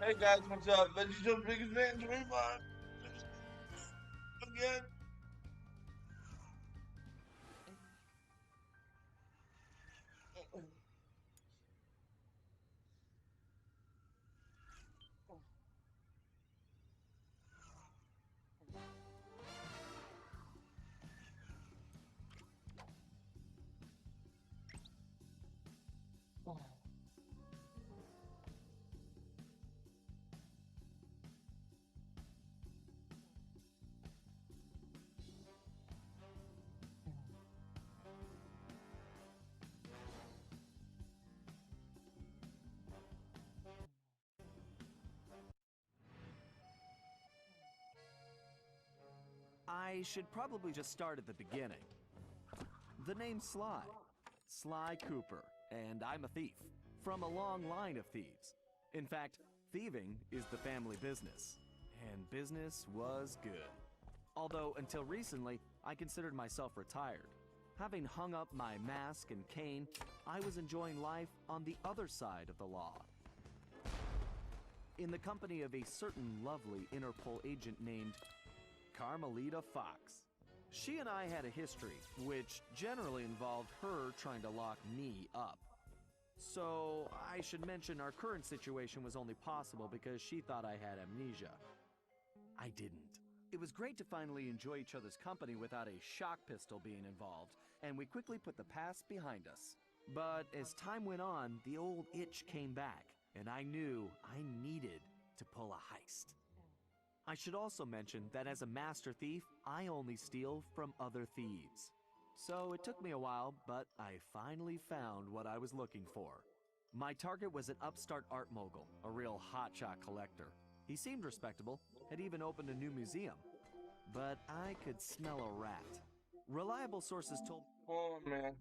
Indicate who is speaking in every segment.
Speaker 1: Hey guys, what's up? Veggie Joe's biggest fan, 25. Again.
Speaker 2: I should probably just start at the beginning. The name's Sly. Sly Cooper, and I'm a thief. From a long line of thieves. In fact, thieving is the family business. And business was good. Although, until recently, I considered myself retired. Having hung up my mask and cane, I was enjoying life on the other side of the law. In the company of a certain lovely Interpol agent named Carmelita Fox. She and I had a history, which generally involved her trying to lock me up. So, I should mention our current situation was only possible because she thought I had amnesia. I didn't. It was great to finally enjoy each other's company without a shock pistol being involved, and we quickly put the past behind us. But as time went on, the old itch came back, and I knew I needed to pull a heist. I should also mention that as a master thief, I only steal from other thieves. So it took me a while, but I finally found what I was looking for. My target was an upstart art mogul, a real hotshot collector. He seemed respectable, had even opened a new museum. But I could smell a rat. Reliable sources told
Speaker 1: Oh man.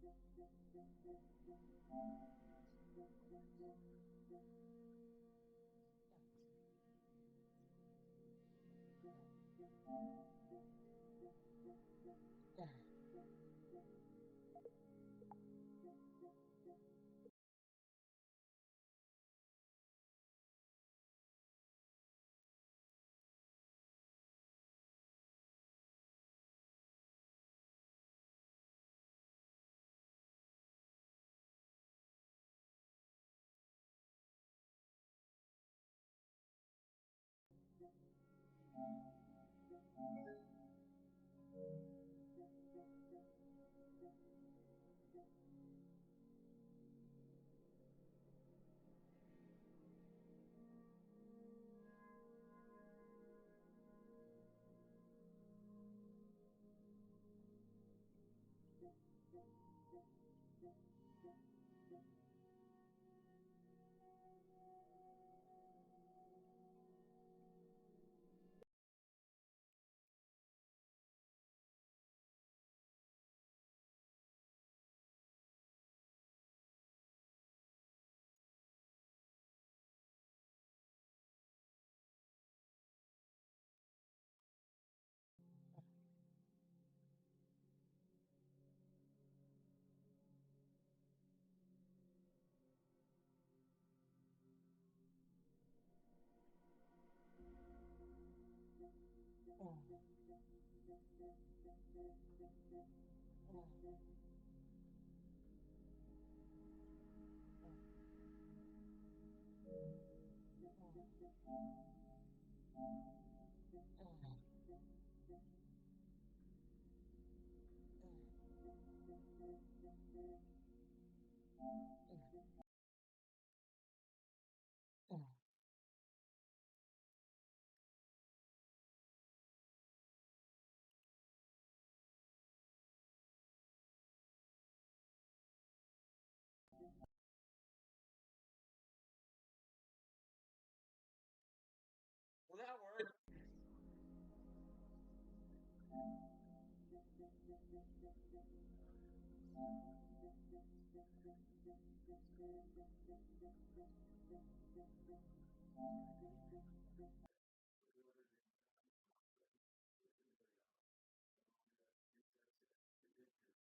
Speaker 1: Will that work?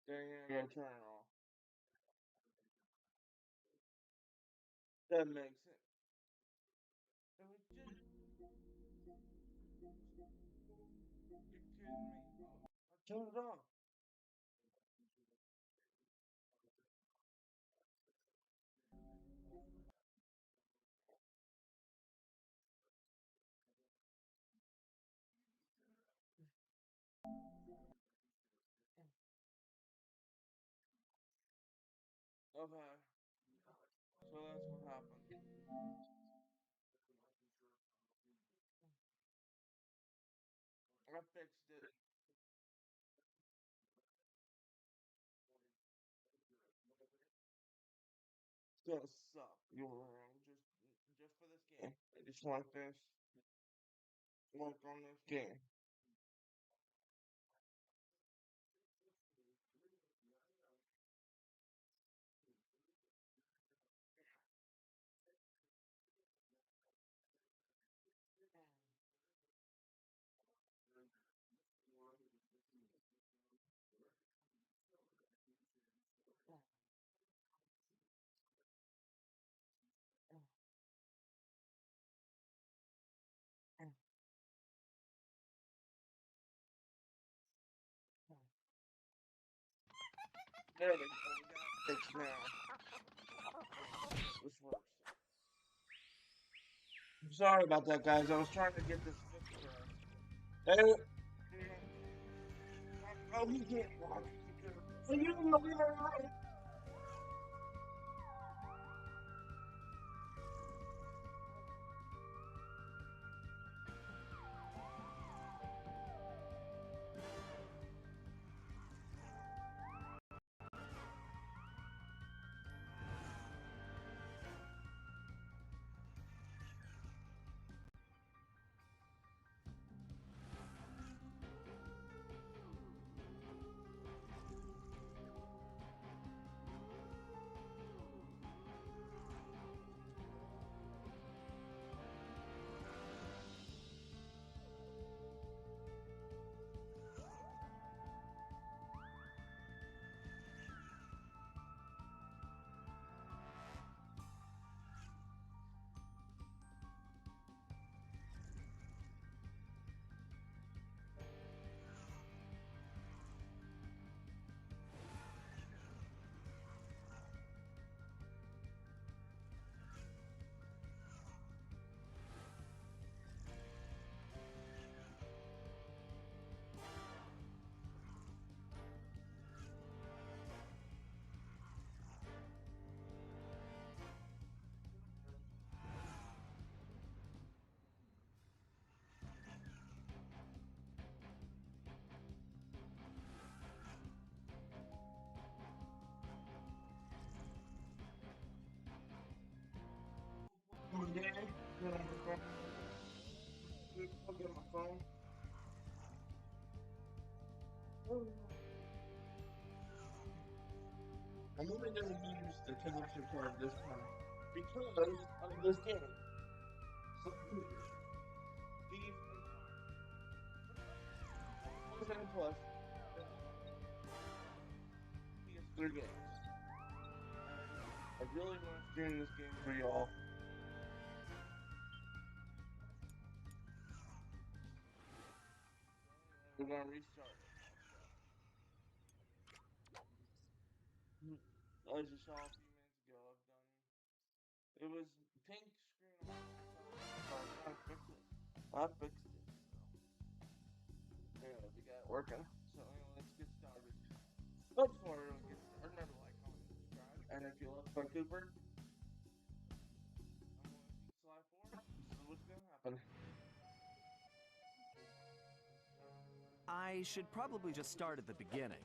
Speaker 1: Dang it, I gotta turn it off. That makes sense. Turn it off. Okay, so that's what happened. I fixed it. It's gonna suck. You were wrong. Just for this game. I just want this. Work on this game. There we go. We got it fixed now. This works. I'm sorry about that, guys. I was trying to get this fixed for us. Hey, oh, he can't watch. You didn't know either, right? Okay. I'll get my phone. I'm only going to use the connection card this time because of this game. So, thieves and plus PS3 games. I really want to stream this game for y'all. We're gonna restart it. As you saw a few minutes ago, I've done. It was pink screen on my laptop, so I was trying to fix it. I fixed it. So anyway, we got it working. So anyway, let's get started. But before we get started, remember to like, comment, and subscribe. And if you love Fun Cooper, I'm going to see Sly 4. This is what's gonna happen.
Speaker 2: I should probably just start at the beginning.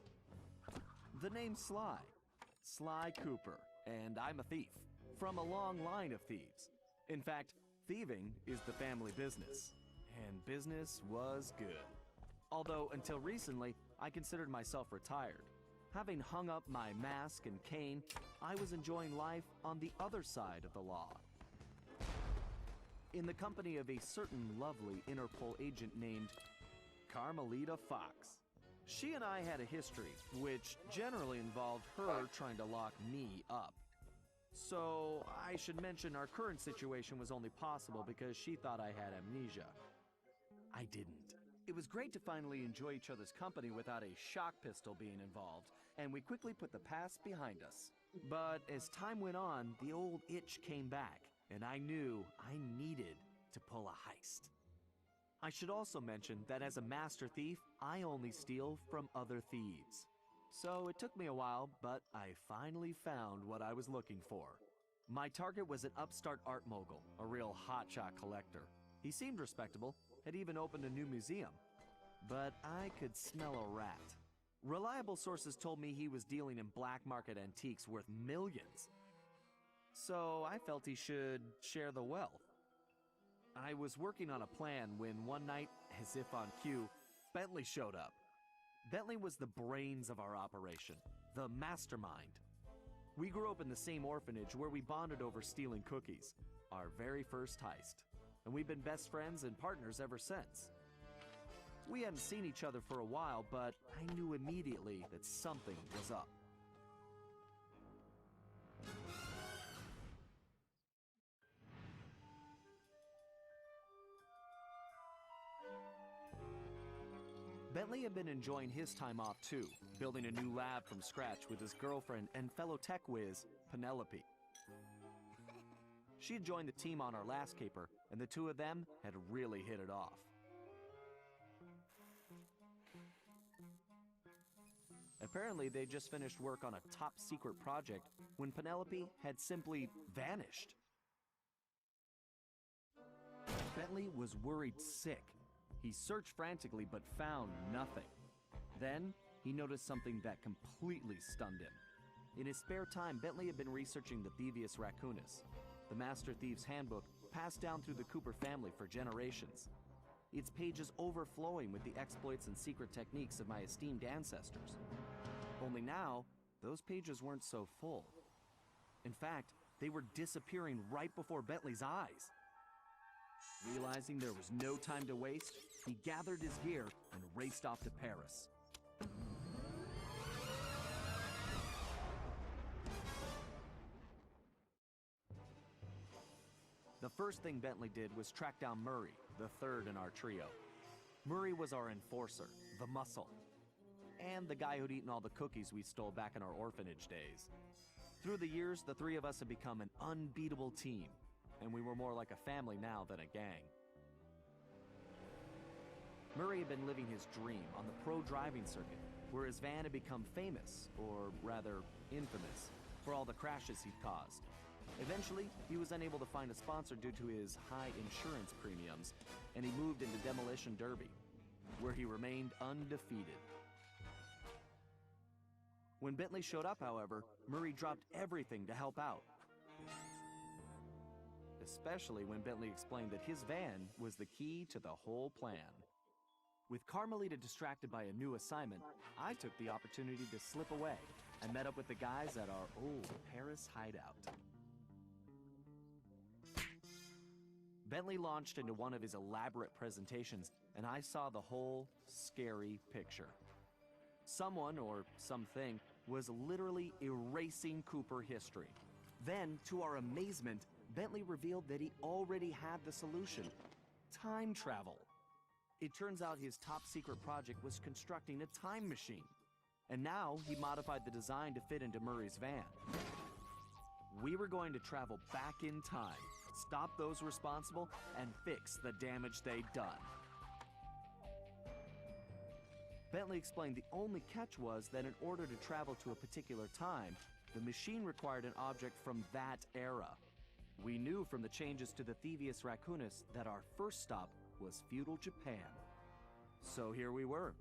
Speaker 2: The name Sly. Sly Cooper, and I'm a thief. From a long line of thieves. In fact, thieving is the family business. And business was good. Although, until recently, I considered myself retired. Having hung up my mask and cane, I was enjoying life on the other side of the law. In the company of a certain lovely Interpol agent named Carmelita Fox. She and I had a history, which generally involved her trying to lock me up. So, I should mention our current situation was only possible because she thought I had amnesia. I didn't. It was great to finally enjoy each other's company without a shock pistol being involved, and we quickly put the past behind us. But as time went on, the old itch came back, and I knew I needed to pull a heist. I should also mention that as a master thief, I only steal from other thieves. So it took me a while, but I finally found what I was looking for. My target was an upstart art mogul, a real hotshot collector. He seemed respectable, had even opened a new museum. But I could smell a rat. Reliable sources told me he was dealing in black market antiques worth millions. So I felt he should share the wealth. I was working on a plan when one night, as if on cue, Bentley showed up. Bentley was the brains of our operation, the mastermind. We grew up in the same orphanage where we bonded over stealing cookies, our very first heist, and we've been best friends and partners ever since. We hadn't seen each other for a while, but I knew immediately that something was up. Bentley had been enjoying his time off too, building a new lab from scratch with his girlfriend and fellow tech whiz, Penelope. She had joined the team on our last caper, and the two of them had really hit it off. Apparently, they just finished work on a top secret project when Penelope had simply vanished. Bentley was worried sick. He searched frantically but found nothing. Then, he noticed something that completely stunned him. In his spare time, Bentley had been researching the Thievius Raccoonus, the Master Thief's handbook passed down through the Cooper family for generations. Its pages overflowing with the exploits and secret techniques of my esteemed ancestors. Only now, those pages weren't so full. In fact, they were disappearing right before Bentley's eyes. Realizing there was no time to waste, he gathered his gear and raced off to Paris. The first thing Bentley did was track down Murray, the third in our trio. Murray was our enforcer, the muscle, and the guy who'd eaten all the cookies we stole back in our orphanage days. Through the years, the three of us had become an unbeatable team, and we were more like a family now than a gang. Murray had been living his dream on the pro driving circuit, where his van had become famous, or rather infamous, for all the crashes he'd caused. Eventually, he was unable to find a sponsor due to his high insurance premiums, and he moved into Demolition Derby, where he remained undefeated. When Bentley showed up, however, Murray dropped everything to help out. Especially when Bentley explained that his van was the key to the whole plan. With Carmelita distracted by a new assignment, I took the opportunity to slip away and met up with the guys at our old Paris hideout. Bentley launched into one of his elaborate presentations, and I saw the whole scary picture. Someone, or something, was literally erasing Cooper history. Then, to our amazement, Bentley revealed that he already had the solution: time travel. It turns out his top secret project was constructing a time machine, and now he modified the design to fit into Murray's van. We were going to travel back in time, stop those responsible, and fix the damage they'd done. Bentley explained the only catch was that in order to travel to a particular time, the machine required an object from that era. We knew from the changes to the Thievius Raccoonus that our first stop was feudal Japan. So here we were,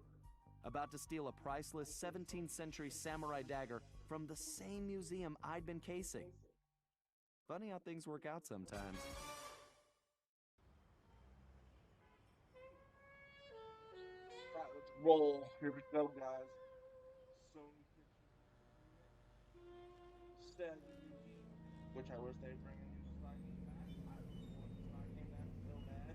Speaker 2: about to steal a priceless 17th century samurai dagger from the same museum I'd been casing. Funny how things work out sometimes.
Speaker 1: Right, let's roll. Here we go, guys. Sony Pictures Entertainment. 17, which I wish they'd bring in the Spy game back. I was wanting the Spy game back so bad.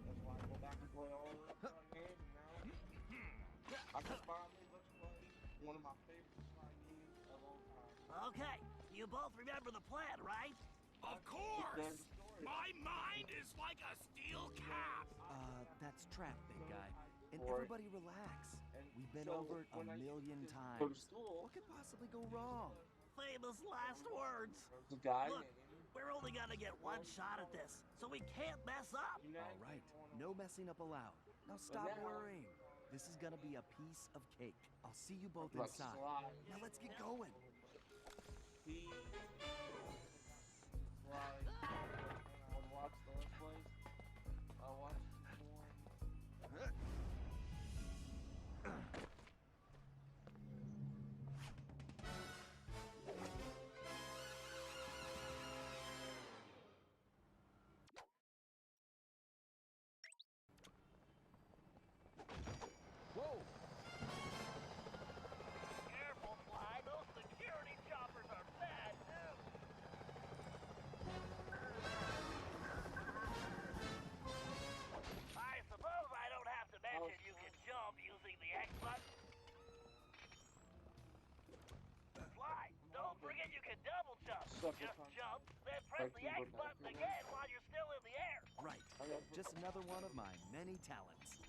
Speaker 1: That's why I go back and play all the Spy games, and now I can finally let's play one of my favorite Spy games of all time.
Speaker 3: Okay, you both remember the plan, right?
Speaker 4: Of
Speaker 1: It does
Speaker 4: course!
Speaker 1: the story.
Speaker 4: My mind is like a steel cap!
Speaker 2: That's Trap, big guy. And
Speaker 1: for it.
Speaker 2: everybody relax.
Speaker 1: And
Speaker 2: We've been
Speaker 1: so
Speaker 2: over it a
Speaker 1: when I used
Speaker 2: million
Speaker 1: to go to
Speaker 2: times.
Speaker 1: school,
Speaker 2: What could possibly go wrong?
Speaker 3: Famous last words.
Speaker 1: there was a guy
Speaker 3: Look,
Speaker 1: named
Speaker 3: we're only gonna get one shot at this, so we can't mess up.
Speaker 2: All right, no messing up allowed. Now stop worrying. This is gonna be a piece of cake. I'll see you both
Speaker 1: like
Speaker 2: inside.
Speaker 1: Sly.
Speaker 2: Now let's get going.
Speaker 1: He Sly. And I would watch the Let's Plays. I watched one.
Speaker 2: Whoa!
Speaker 3: Careful, Sly. Those security choppers are bad news. I suppose I don't have to mention you can jump using the X button. Sly, don't forget you can double jump. Just jump, then press the X button again while you're still in the air.
Speaker 2: Right. Just another one of my many talents.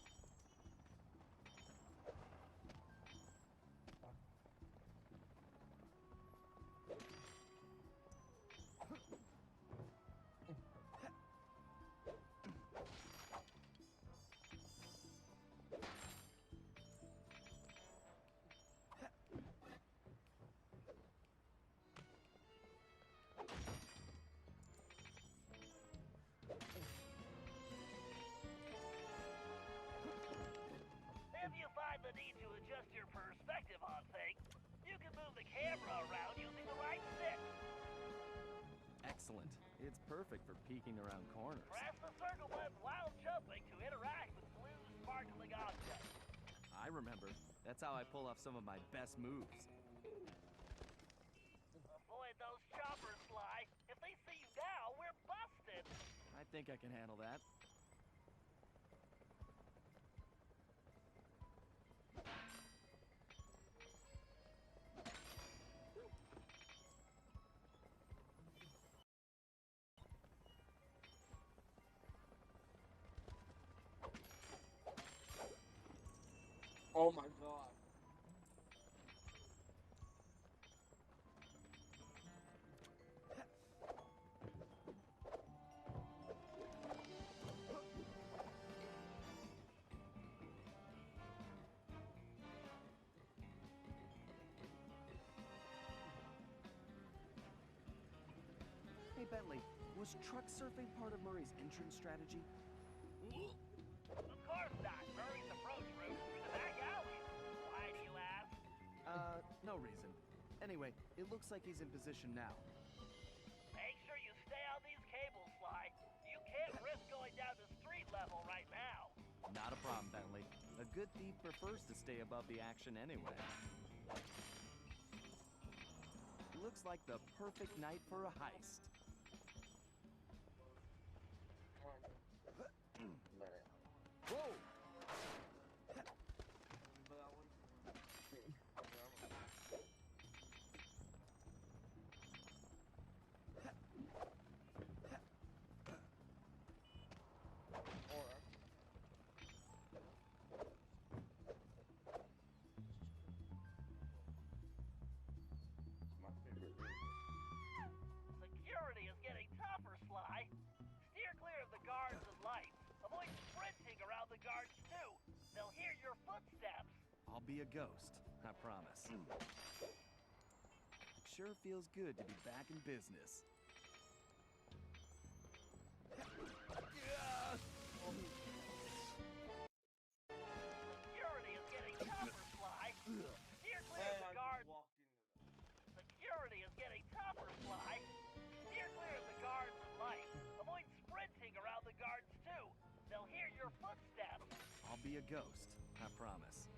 Speaker 3: If you find the need to adjust your perspective on things, you can move the camera around using the right stick.
Speaker 2: Excellent. It's perfect for peeking around corners.
Speaker 3: Press the circle button while jumping to interact with blue sparkling objects.
Speaker 2: I remember. That's how I pull off some of my best moves.
Speaker 3: Avoid those choppers, Sly. If they see you now, we're busted.
Speaker 2: I think I can handle that.
Speaker 1: Oh my god.
Speaker 2: Hey, Bentley, was truck surfing part of Murray's entrance strategy?
Speaker 3: Of course not. Murray's approach route is through the back alley. Why do you ask?
Speaker 2: No reason. Anyway, it looks like he's in position now.
Speaker 3: Make sure you stay on these cables, Sly. You can't risk going down to street level right now.
Speaker 2: Not a problem, Bentley. A good thief prefers to stay above the action anyway. Looks like the perfect night for a heist. Whoa!
Speaker 1: My favorite.
Speaker 3: Security is getting tougher, Sly. Steer clear of the guards and lights. Avoid sprinting around the guards, too. They'll hear your footsteps.
Speaker 2: I'll be a ghost, I promise. Sure feels good to be back in business.
Speaker 3: Security is getting tougher, Sly. Steer clear of the guards. Security is getting tougher, Sly. Steer clear of the guards and lights. Avoid sprinting around the guards, too. They'll hear your footsteps.
Speaker 2: I'll be a ghost, I promise.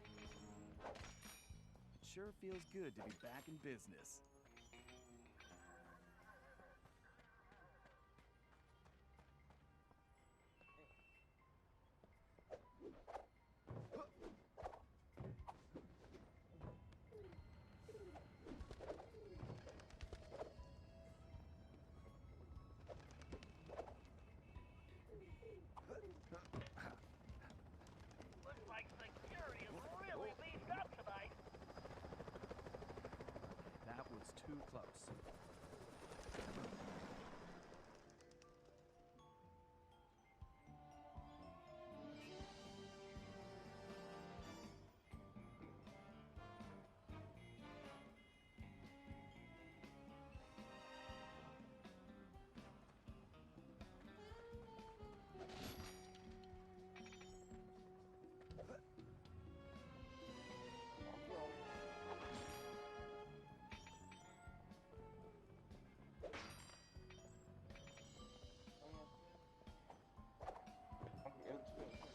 Speaker 2: Sure feels good to be back in business.
Speaker 3: Looks like
Speaker 2: too close.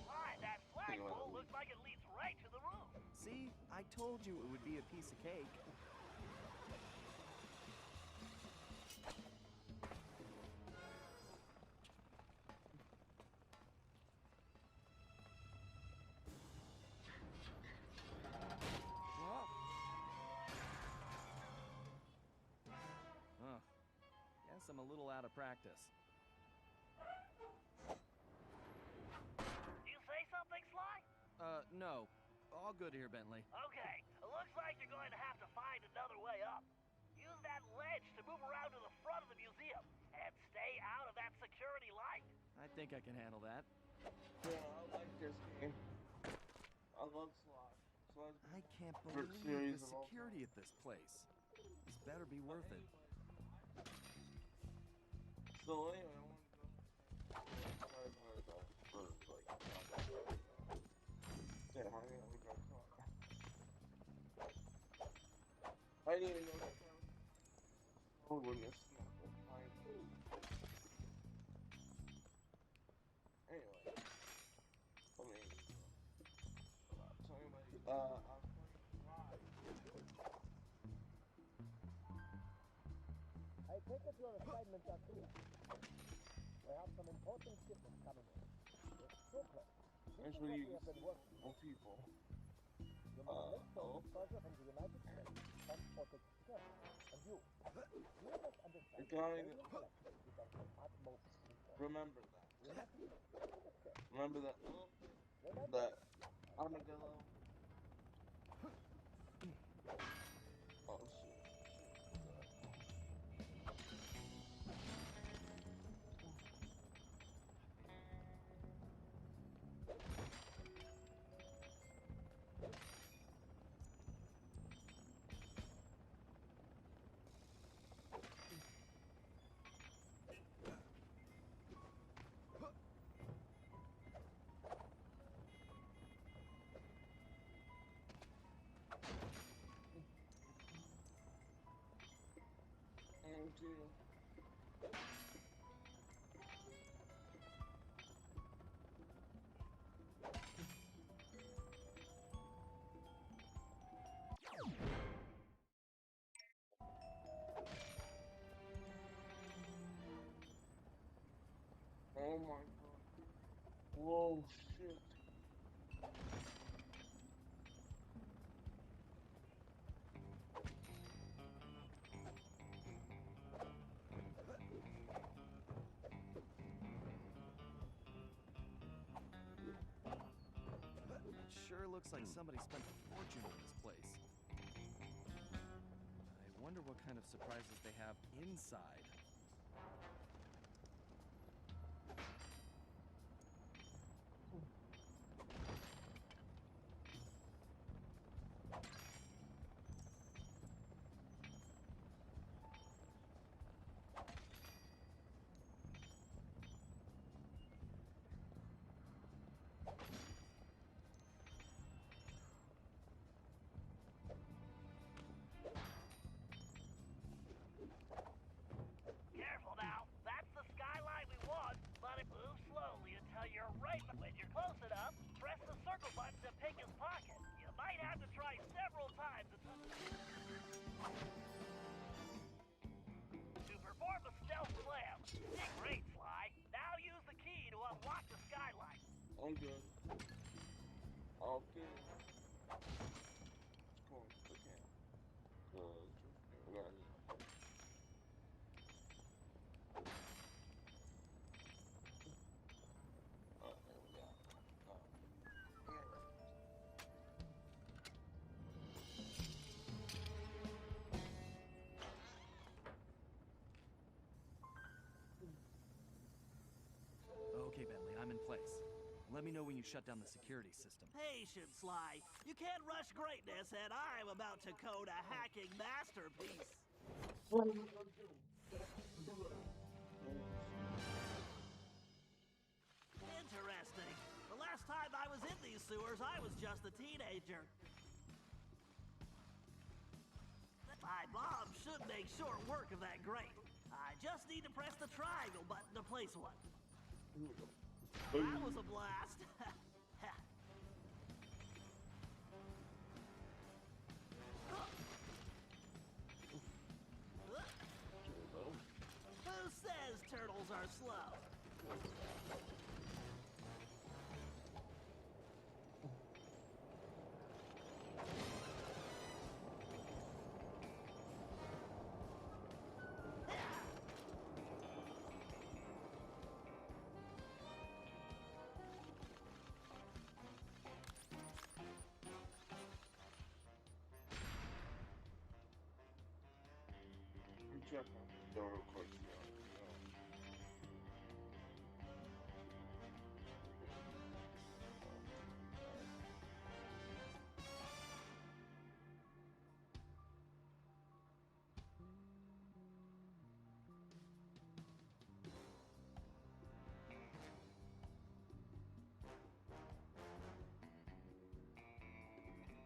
Speaker 3: Sly, that flagpole looks like it leads right to the roof.
Speaker 2: See, I told you it would be a piece of cake. Huh. Guess I'm a little out of practice.
Speaker 3: You say something, Sly?
Speaker 2: No. All good here, Bentley.
Speaker 3: Okay, it looks like you're going to have to find another way up. Use that ledge to move around to the front of the museum and stay out of that security light.
Speaker 2: I think I can handle that.
Speaker 1: Yeah, I like this game. I love Sly.
Speaker 2: I can't
Speaker 1: Favorite
Speaker 2: believe
Speaker 1: series
Speaker 2: the
Speaker 1: of all
Speaker 2: security
Speaker 1: time.
Speaker 2: at this place. This better be worth it.
Speaker 1: So anyway, I want to go ahead and where the bird, like, say hi to the car. I didn't even know that there was snow when this snap behind me. Anyway, I mean, so anyway, I was playing Sly.
Speaker 4: I take it your assignments are clear. We have some important shipments coming in. It's so close. This is
Speaker 1: Actually,
Speaker 4: what
Speaker 1: you
Speaker 4: we have been working
Speaker 1: on
Speaker 4: on.
Speaker 1: people.
Speaker 4: You must make sure
Speaker 1: Oh,
Speaker 4: this cargo from the United States is transported carefully. And you must
Speaker 1: the
Speaker 4: understand
Speaker 1: guy
Speaker 4: that
Speaker 1: that,
Speaker 4: alien collection is of the utmost importance.
Speaker 1: remember that.
Speaker 4: We must be careful.
Speaker 1: Remember that elephant?
Speaker 4: Remember,
Speaker 1: That armadillo? Oh, shoot. Oh, dear. Oh, my God. Whoa, shit.
Speaker 2: It sure looks like somebody spent a fortune on this place. I wonder what kind of surprises they have inside.
Speaker 3: Careful now. That's the skyline we want, but it moves slowly until you're right. When you're close enough, press the circle button to pick his pocket. You might have to try several times to perform a stealth slam. Did great, Sly. Now use the key to unlock the skylight.
Speaker 1: I'm good. Okay. Of course, I can. Cause we're gonna need. There we go. Alright.
Speaker 2: Let me know when you shut down the security system.
Speaker 3: Patience, Sly. You can't rush greatness, and I'm about to code a hacking masterpiece. Interesting. The last time I was in these sewers, I was just a teenager. My bomb should make short work of that grate. I just need to press the triangle button to place one. That was a blast. Who says turtles are slow?
Speaker 1: Check on the door real quick.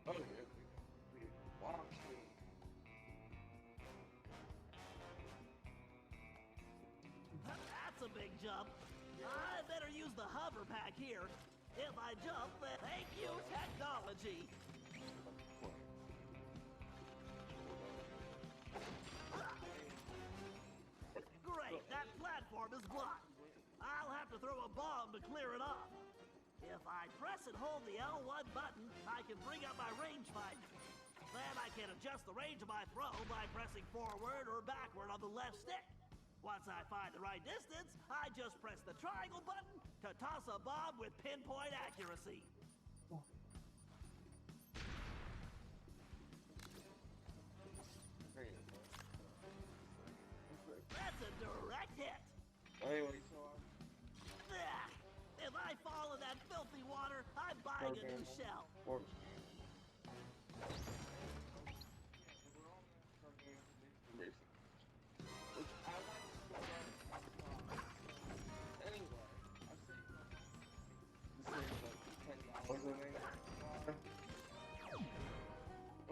Speaker 1: Oh, yeah. Watch me.
Speaker 3: That's a big jump. I better use the hover pack here. If I jump, then thank you, technology. Great, that platform is blocked. I'll have to throw a bomb to clear it off. If I press and hold the L1 button, I can bring up my rangefinder. Then I can adjust the range of my throw by pressing forward or backward on the left stick. Once I find the right distance, I just press the triangle button to toss a bomb with pinpoint accuracy. That's a direct hit.
Speaker 1: Anyway, so
Speaker 3: If I fall in that filthy water, I'm buying a new shell.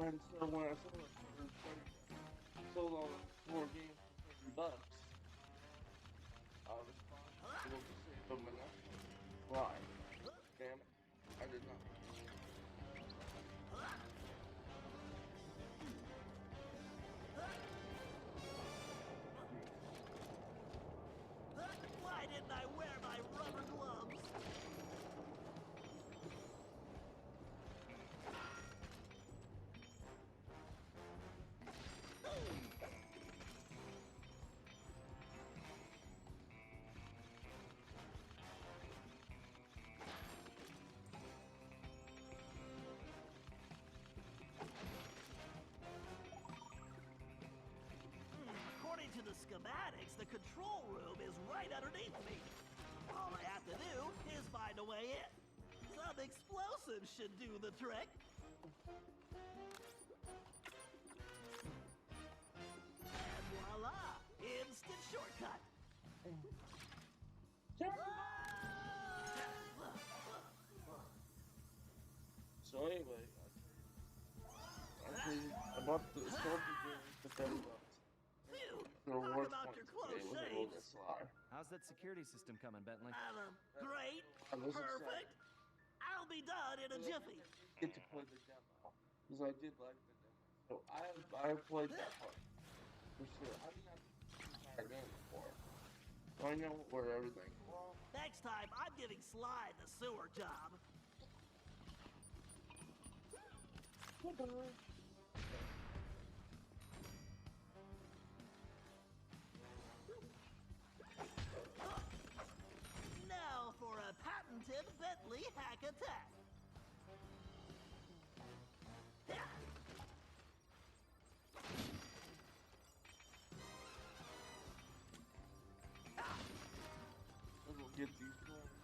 Speaker 1: And so when I sold all the 4 games for $50, I was responsible to save them enough. Why? Damn it, I did not.
Speaker 3: Why didn't I wear my rubber gloves? According to the schematics, the control room is right underneath me. All I have to do is find a way in. Some explosives should do the trick. And voila! Instant shortcut.
Speaker 1: So anyway, I bought the soldier game for $30.
Speaker 3: Phew!
Speaker 1: The
Speaker 3: Talk
Speaker 1: rewards
Speaker 3: about
Speaker 1: points
Speaker 3: your close
Speaker 1: today was a little bit
Speaker 3: saves.
Speaker 1: sly.
Speaker 2: How's that security system coming, Bentley?
Speaker 3: Great.
Speaker 1: I was
Speaker 3: Perfect. I'll be done in a jiffy.
Speaker 1: Get to play the demo because I did like the demo. So I played that part for sure. I didn't have the entire game before, so I know where everything. Well,
Speaker 3: Next time, I'm giving Sly the sewer job. Now for a patented Bentley hack attack.
Speaker 1: we'll get these coins.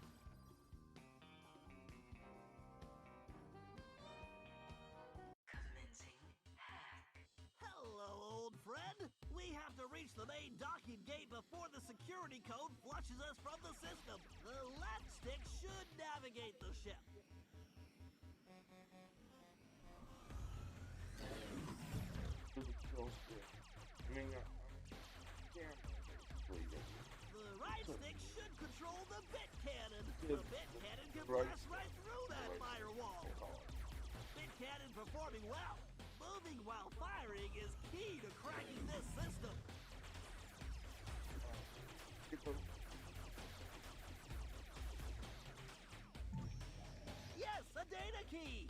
Speaker 3: security code flushes us from the system. The left stick should navigate the ship. The right stick should control the bit cannon. The bit cannon can blast right through that firewall. Bit cannon performing well. Moving while firing is key to cracking this system. Yes, a data key.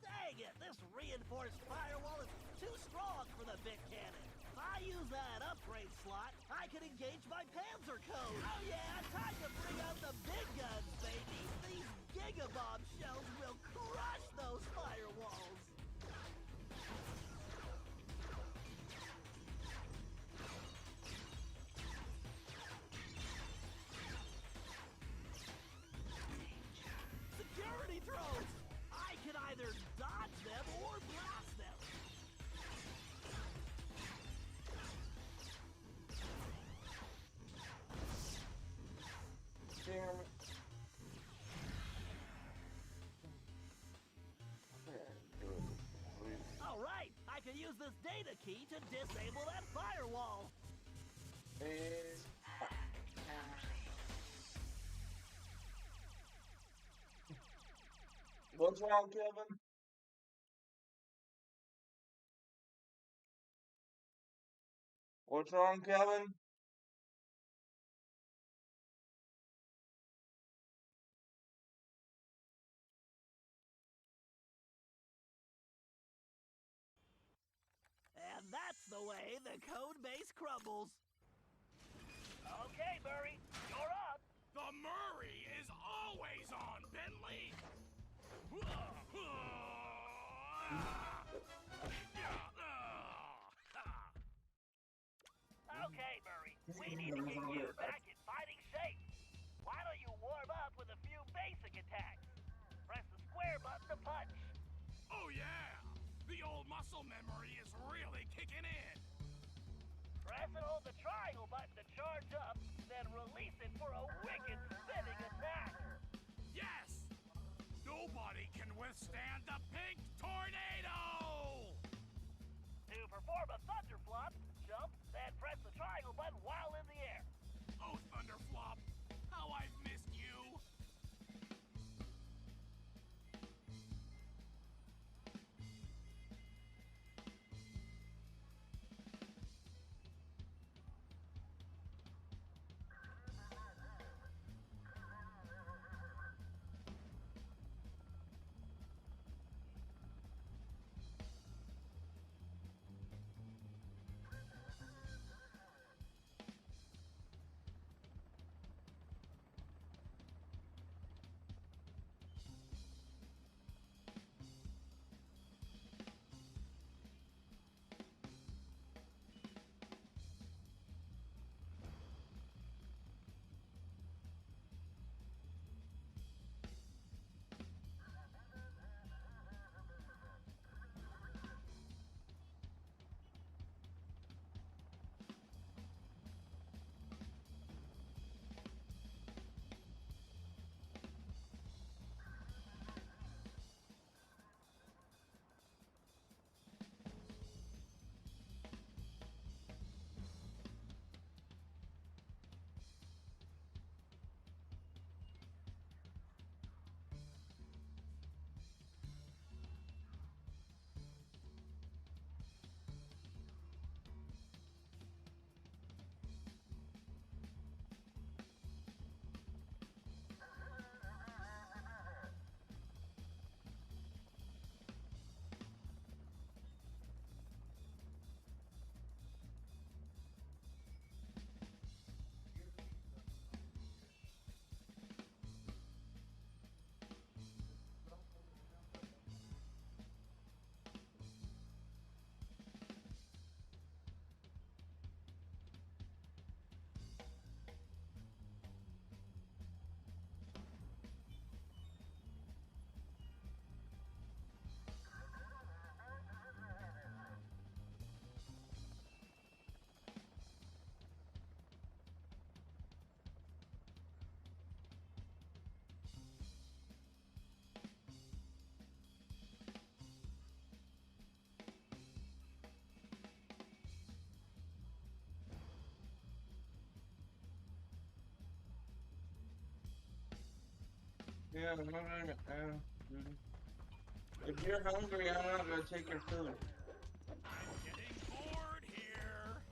Speaker 3: Dang it, this reinforced firewall is too strong for the bit cannon. If I use that upgrade slot, I can engage my Panzer code. Oh yeah, time to bring out the big guns, baby. These gigabomb shells will crush those firewalls. Security throws! I can either dodge them or blast them.
Speaker 1: Damn it.
Speaker 3: All right, I can use this data key to disable that firewall.
Speaker 1: What's wrong, Kevin? What's wrong, Kevin?
Speaker 3: And that's the way the code base crumbles. Okay, Murray, you're up.
Speaker 5: The Murray is always on, Bentley!
Speaker 3: Okay, Murray, we need to get you back in fighting shape. Why don't you warm up with a few basic attacks? Press the square button to punch.
Speaker 5: Oh yeah! The old muscle memory is really kicking in!
Speaker 3: Press and hold the triangle button to charge up, then release it for a wicked spinning attack.
Speaker 5: Yes! Nobody can withstand the pink tornado!
Speaker 3: To perform a thunder flop, jump, then press the triangle button while in the air.
Speaker 5: Oh, Thunderflop, how I've missed you!
Speaker 1: Yeah, I'm not gonna, dude. If you're hungry, I'm not gonna take your food.
Speaker 5: I'm getting bored here.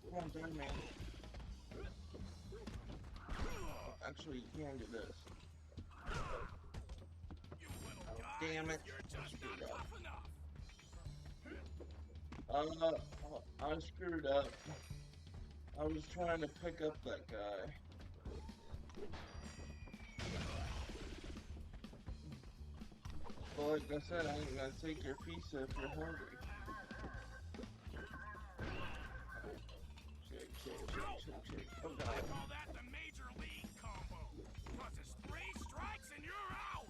Speaker 1: Come on, damn man. Actually, you can do this.
Speaker 5: You little
Speaker 1: Oh,
Speaker 5: guys,
Speaker 1: damn it.
Speaker 5: you're just
Speaker 1: Screwed
Speaker 5: not
Speaker 1: up.
Speaker 5: tough enough.
Speaker 1: I screwed up. I was trying to pick up that guy. But like I said, I ain't gonna take your pizza if you're hungry. Shake, shake, shake, shake, shake. Oh,
Speaker 5: I
Speaker 1: God.
Speaker 5: call that the major league combo. Plus it's 3 strikes and you're out.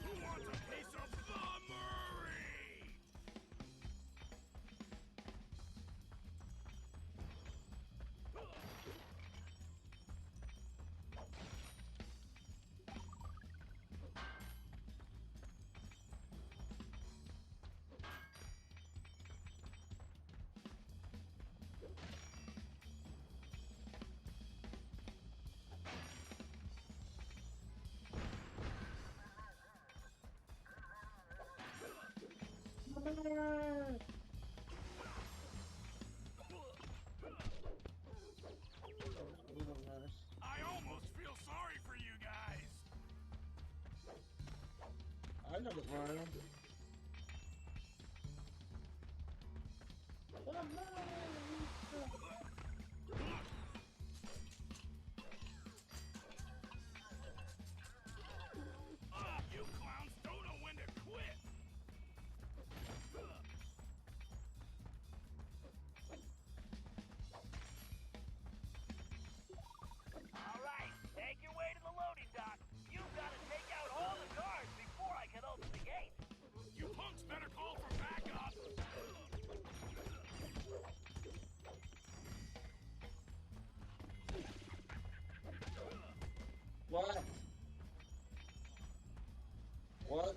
Speaker 5: Who wants a piece of the Murray? I almost feel sorry for you guys.
Speaker 1: I don't run.
Speaker 5: You clowns don't know when to quit.
Speaker 3: All right, make your way to the loading dock. You've got to take out all the guards before I can open the gate.
Speaker 5: You punks better call for backup.
Speaker 1: What? What?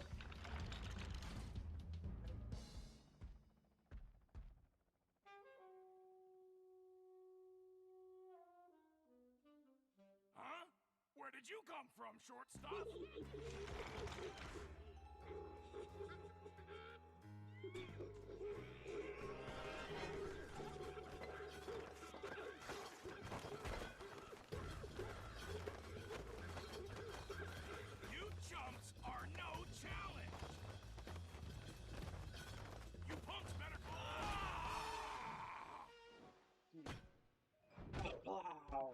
Speaker 5: Huh? Where did you come from, shortstop? You chumps are no challenge. You punks better
Speaker 1: Wow.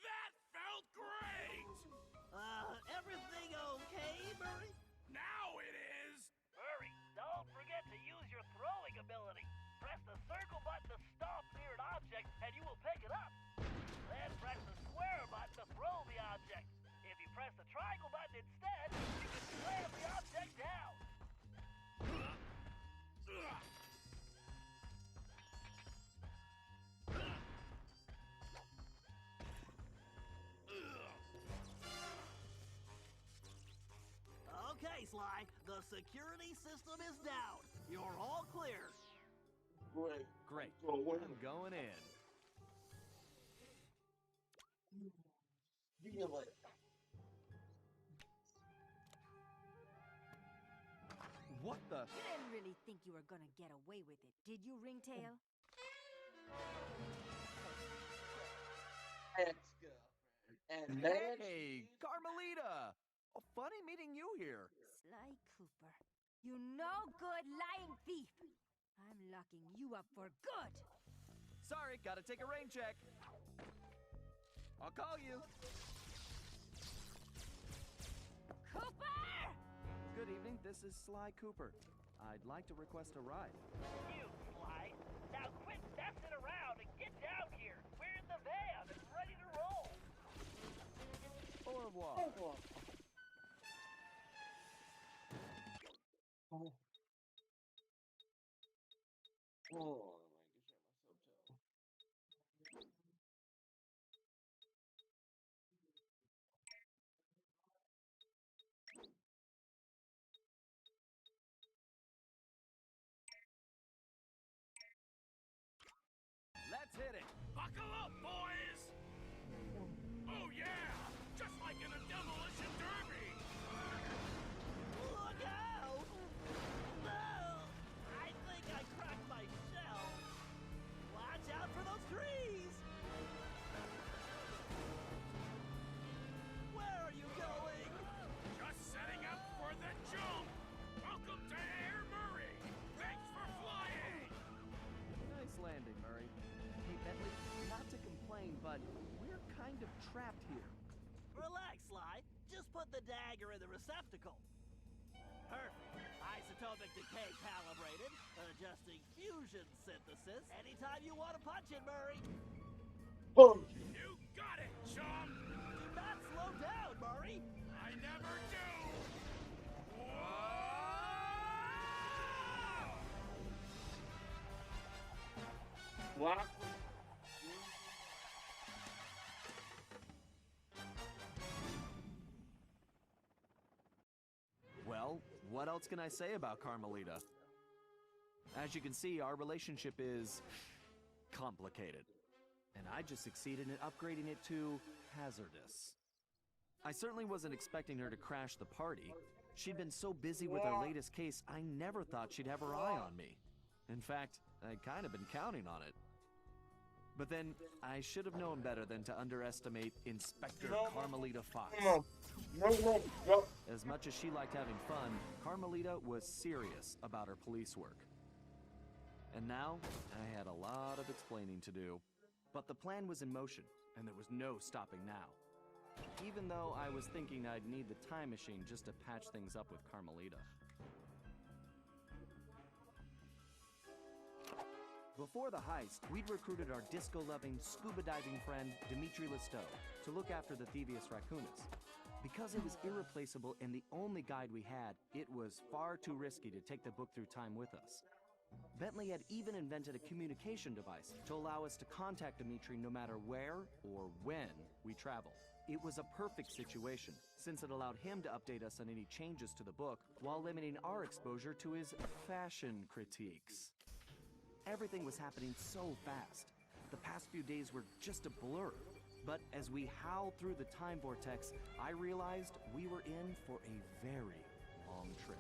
Speaker 5: That felt great!
Speaker 6: Everything okay, Murray?
Speaker 5: Now it is!
Speaker 3: Hurry, don't forget to use your throwing ability. Press the circle button to stop near an object and you will pick it up. Then press the square button to throw the object. If you press the triangle button instead, you can slam the object down.
Speaker 6: Okay, Sly, the security system is down. You're all clear.
Speaker 1: Great.
Speaker 2: Great.
Speaker 1: Go away.
Speaker 2: I'm going in.
Speaker 1: Feel it.
Speaker 2: What the?
Speaker 7: You didn't really think you were gonna get away with it, did you, Ringtail?
Speaker 1: Ex-girlfriend. And then
Speaker 2: Hey, Carmelita! Oh, funny meeting you here.
Speaker 7: Sly Cooper, you no good lying thief! I'm locking you up for good!
Speaker 2: Sorry, gotta take a rain check. I'll call you.
Speaker 7: Cooper!
Speaker 2: Good evening, this is Sly Cooper. I'd like to request a ride.
Speaker 3: You, Sly. Now quit messing around and get down here. We're in the van and ready to roll.
Speaker 2: Au revoir.
Speaker 1: Oh. Oh, I might share my subtitle.
Speaker 2: Let's hit it.
Speaker 5: Buckle up, boys! Oh yeah! Just like in a demolition derby!
Speaker 6: Look out! No! I think I cracked my shell. Watch out for those trees! Where are you going?
Speaker 5: Just setting up for the jump! Welcome to Air Murray! Thanks for flying!
Speaker 2: Nice landing, Murray. Hey, Bentley, not to complain, but we're kind of trapped here.
Speaker 6: Relax, Sly. Just put the dagger in the receptacle. Perfect. Isotopic decay calibrated. Adjusting fusion synthesis. Anytime you want to punch it, Murray.
Speaker 1: Boom.
Speaker 5: You got it, chum!
Speaker 6: Do not slow down, Murray.
Speaker 5: I never do! Whoa!
Speaker 1: Black.
Speaker 2: Well, what else can I say about Carmelita? As you can see, our relationship is complicated. And I just succeeded in upgrading it to hazardous. I certainly wasn't expecting her to crash the party. She'd been so busy with her latest case, I never thought she'd have her eye on me. In fact, I'd kind of been counting on it. But then, I should have known better than to underestimate Inspector Carmelita Fox.
Speaker 1: No.
Speaker 2: As much as she liked having fun, Carmelita was serious about her police work. And now, I had a lot of explaining to do. But the plan was in motion, and there was no stopping now. Even though I was thinking I'd need the time machine just to patch things up with Carmelita. Before the heist, we'd recruited our disco-loving, scuba-diving friend, Dimitri Listeau, to look after the Thievius Raccoonus. Because it was irreplaceable and the only guide we had, it was far too risky to take the book through time with us. Bentley had even invented a communication device to allow us to contact Dimitri no matter where or when we traveled. It was a perfect situation, since it allowed him to update us on any changes to the book while limiting our exposure to his fashion critiques. Everything was happening so fast. The past few days were just a blur. But as we howled through the time vortex, I realized we were in for a very long trip.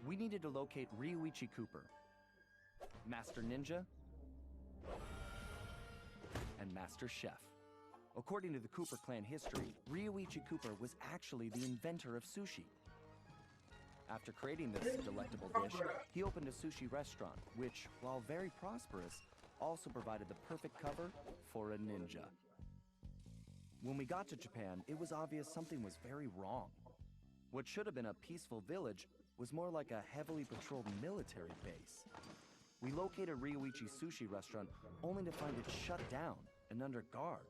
Speaker 2: We needed to locate Ryuichi Cooper, Master Ninja, and Master Chef. According to the Cooper clan history, Ryuichi Cooper was actually the inventor of sushi. After creating this delectable dish, he opened a sushi restaurant, which, while very prosperous, also provided the perfect cover for a ninja. When we got to Japan, it was obvious something was very wrong. What should have been a peaceful village was more like a heavily patrolled military base. We located Ryuichi's sushi restaurant only to find it shut down and under guard.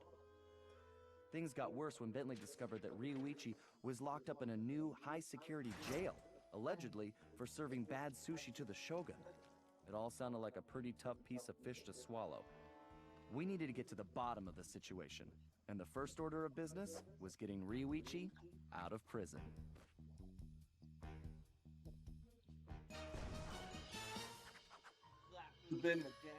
Speaker 2: Things got worse when Bentley discovered that Ryuichi was locked up in a new high-security jail, allegedly for serving bad sushi to the shogun. It all sounded like a pretty tough piece of fish to swallow. We needed to get to the bottom of the situation, and the first order of business was getting Ryuichi out of prison.
Speaker 1: Been the gang.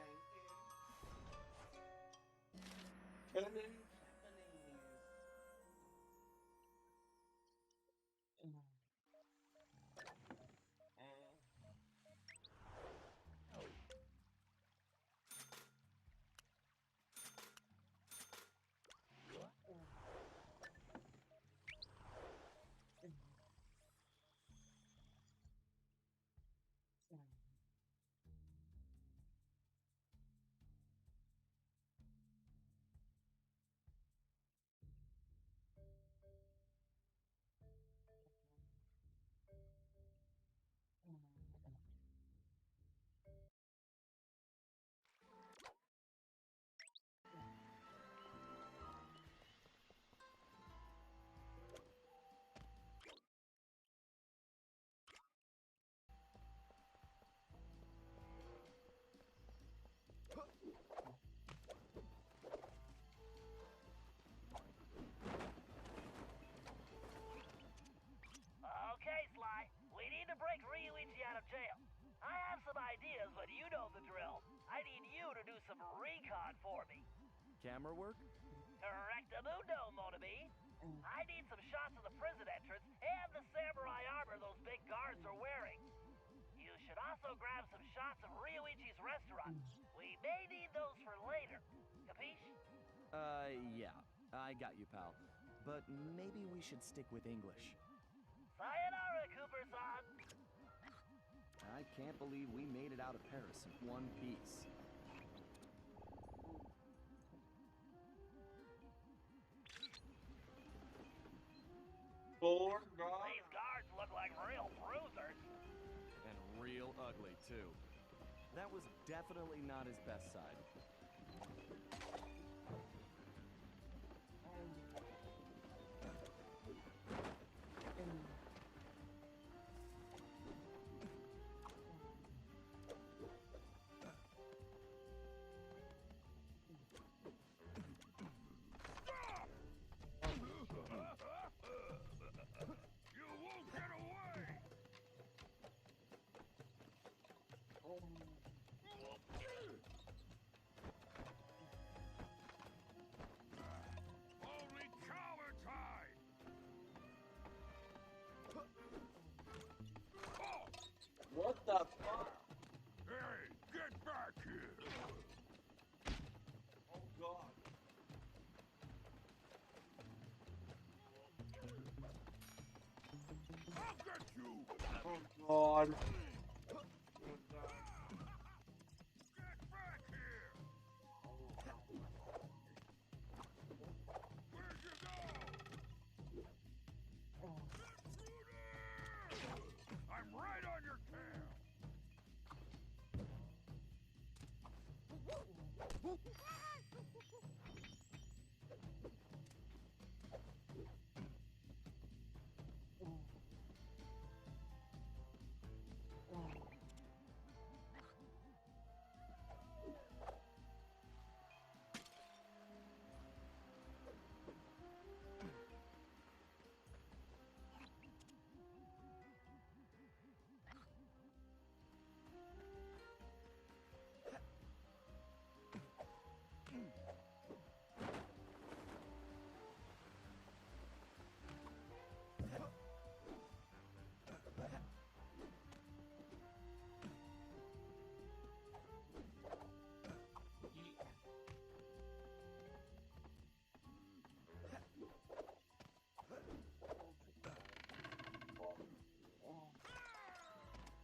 Speaker 2: camera work?
Speaker 3: Correctamundo, Motobi. I need some shots of the prison entrance and the samurai armor those big guards are wearing. You should also grab some shots of Ryoichi's restaurant. We may need those for later. Capiche?
Speaker 2: Yeah. I got you, pal. But maybe we should stick with English.
Speaker 3: Sayonara, Cooper-san.
Speaker 2: I can't believe we made it out of Paris in one piece.
Speaker 3: These guards look like real bruisers.
Speaker 2: And real ugly, too. That was definitely not his best side.
Speaker 5: You won't get away! Only cowards hide!
Speaker 1: What the fuck?
Speaker 5: Hey, get back here!
Speaker 1: Oh god.
Speaker 5: I'll get you!
Speaker 1: Oh god.
Speaker 5: Get back here! Where'd you go? I'm right on your tail!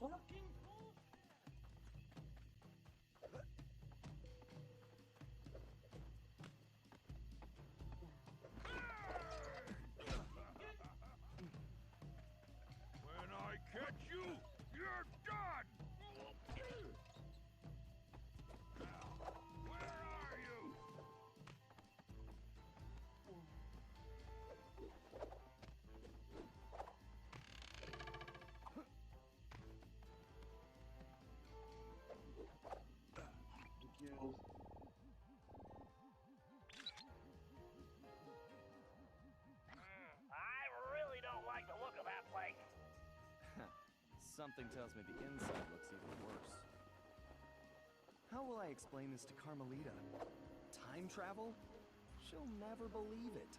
Speaker 1: Fucking
Speaker 5: When I catch you, you're done! Where are you?
Speaker 1: kills.
Speaker 3: I really don't like the look of that place.
Speaker 2: Something tells me the inside looks even worse. How will I explain this to Carmelita? Time travel? She'll never believe it.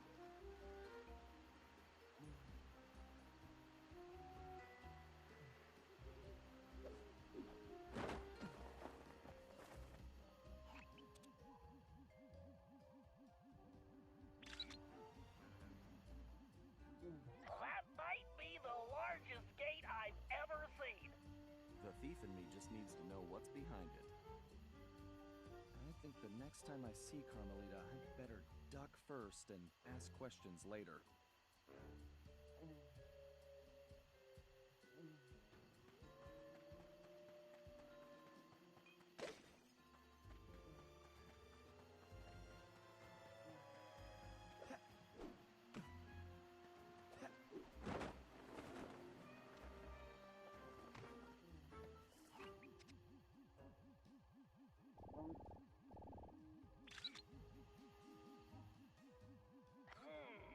Speaker 3: That might be the largest gate I've ever seen.
Speaker 2: The thief in me just needs to know what's behind it. I think the next time I see Carmelita, I'd better duck first and ask questions later.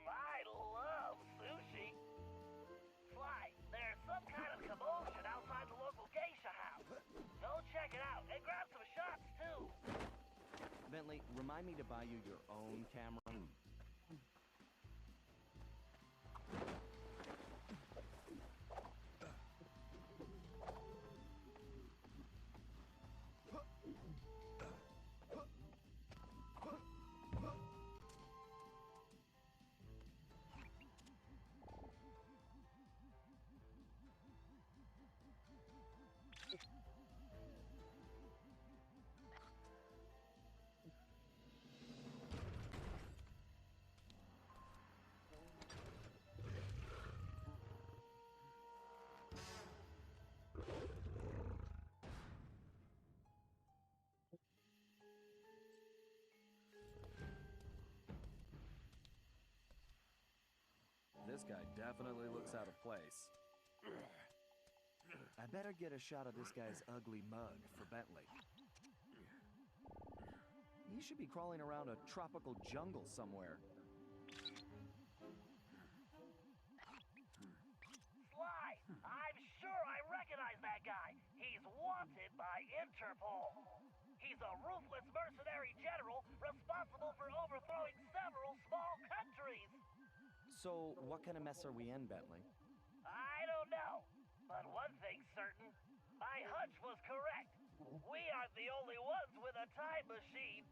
Speaker 3: I love sushi.
Speaker 2: Sly, remind me to buy you your own camera. This guy definitely looks out of place. I better get a shot of this guy's ugly mug for Bentley. He should be crawling around a tropical jungle somewhere.
Speaker 3: Sly, I'm sure I recognize that guy. He's wanted by Interpol. He's a ruthless mercenary general responsible for overthrowing several small countries.
Speaker 2: So, what kind of mess are we in, Bentley?
Speaker 3: I don't know, but one thing's certain. My hunch was correct. We aren't the only ones with a time machine.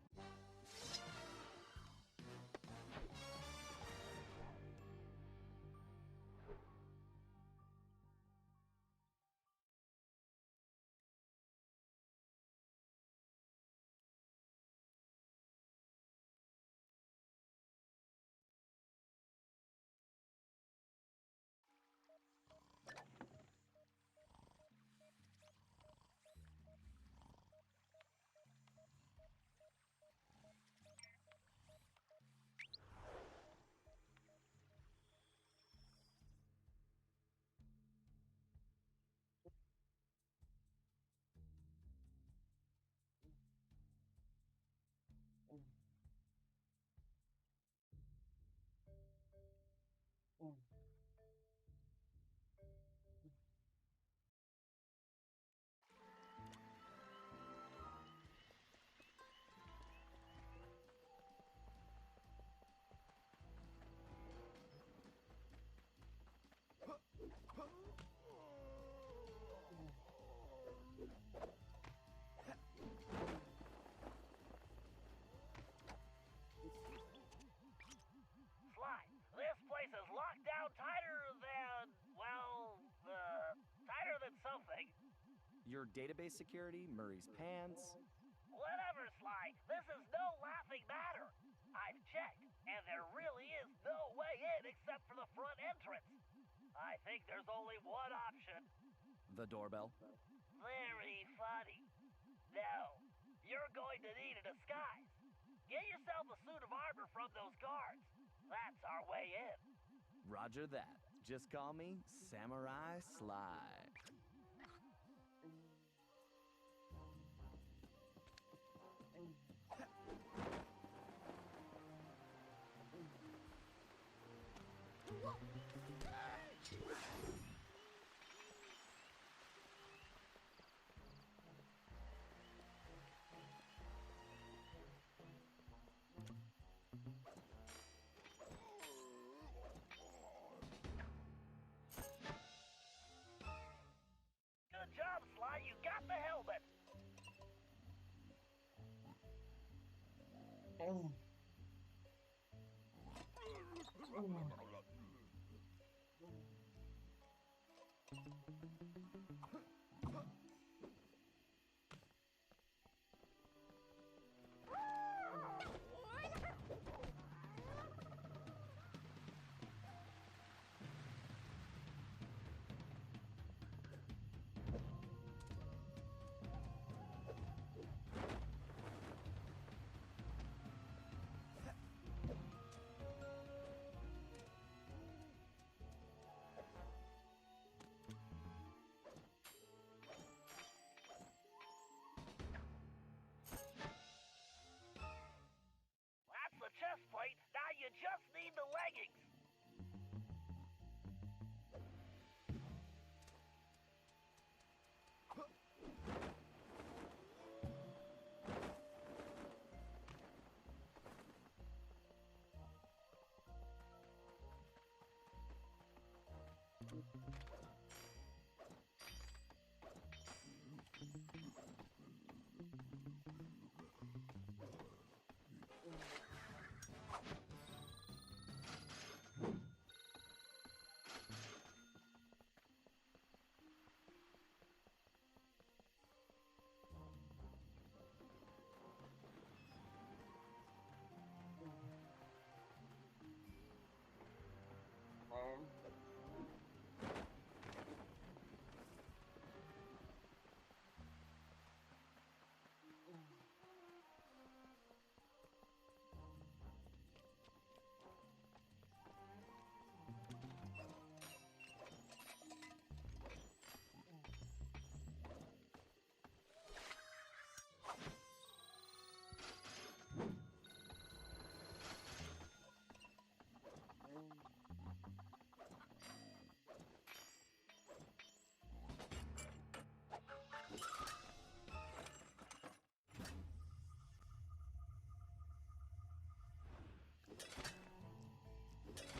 Speaker 3: Sly, this place is locked down tighter than, well, tighter than something.
Speaker 2: Your database security, Murray's pants.
Speaker 3: Whatever, Sly, this is no laughing matter. I've checked, and there really is no way in except for the front entrance. I think there's only one option.
Speaker 2: The doorbell.
Speaker 3: Very funny. No, you're going to need a disguise. Get yourself a suit of armor from those guards. That's our way in.
Speaker 2: Roger that. Just call me Samurai Sly.
Speaker 3: Good job, Sly. You got the helmet.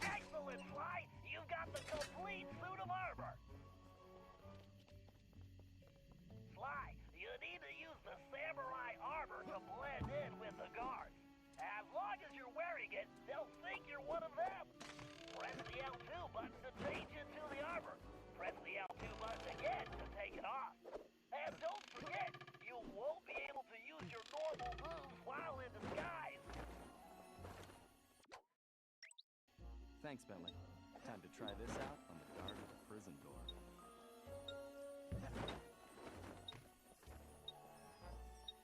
Speaker 3: Excellent, Sly! You've got the complete suit of armor! Sly, you need to use the samurai armor to blend in with the guards. As long as you're wearing it, they'll think you're one of them. Press the L2 button to change into the armor. Press the L2 button again to take it off. And don't forget, you won't be able to use your normal moves while in disguise.
Speaker 2: Thanks, Bentley. Time to try this out on the guard at the prison door.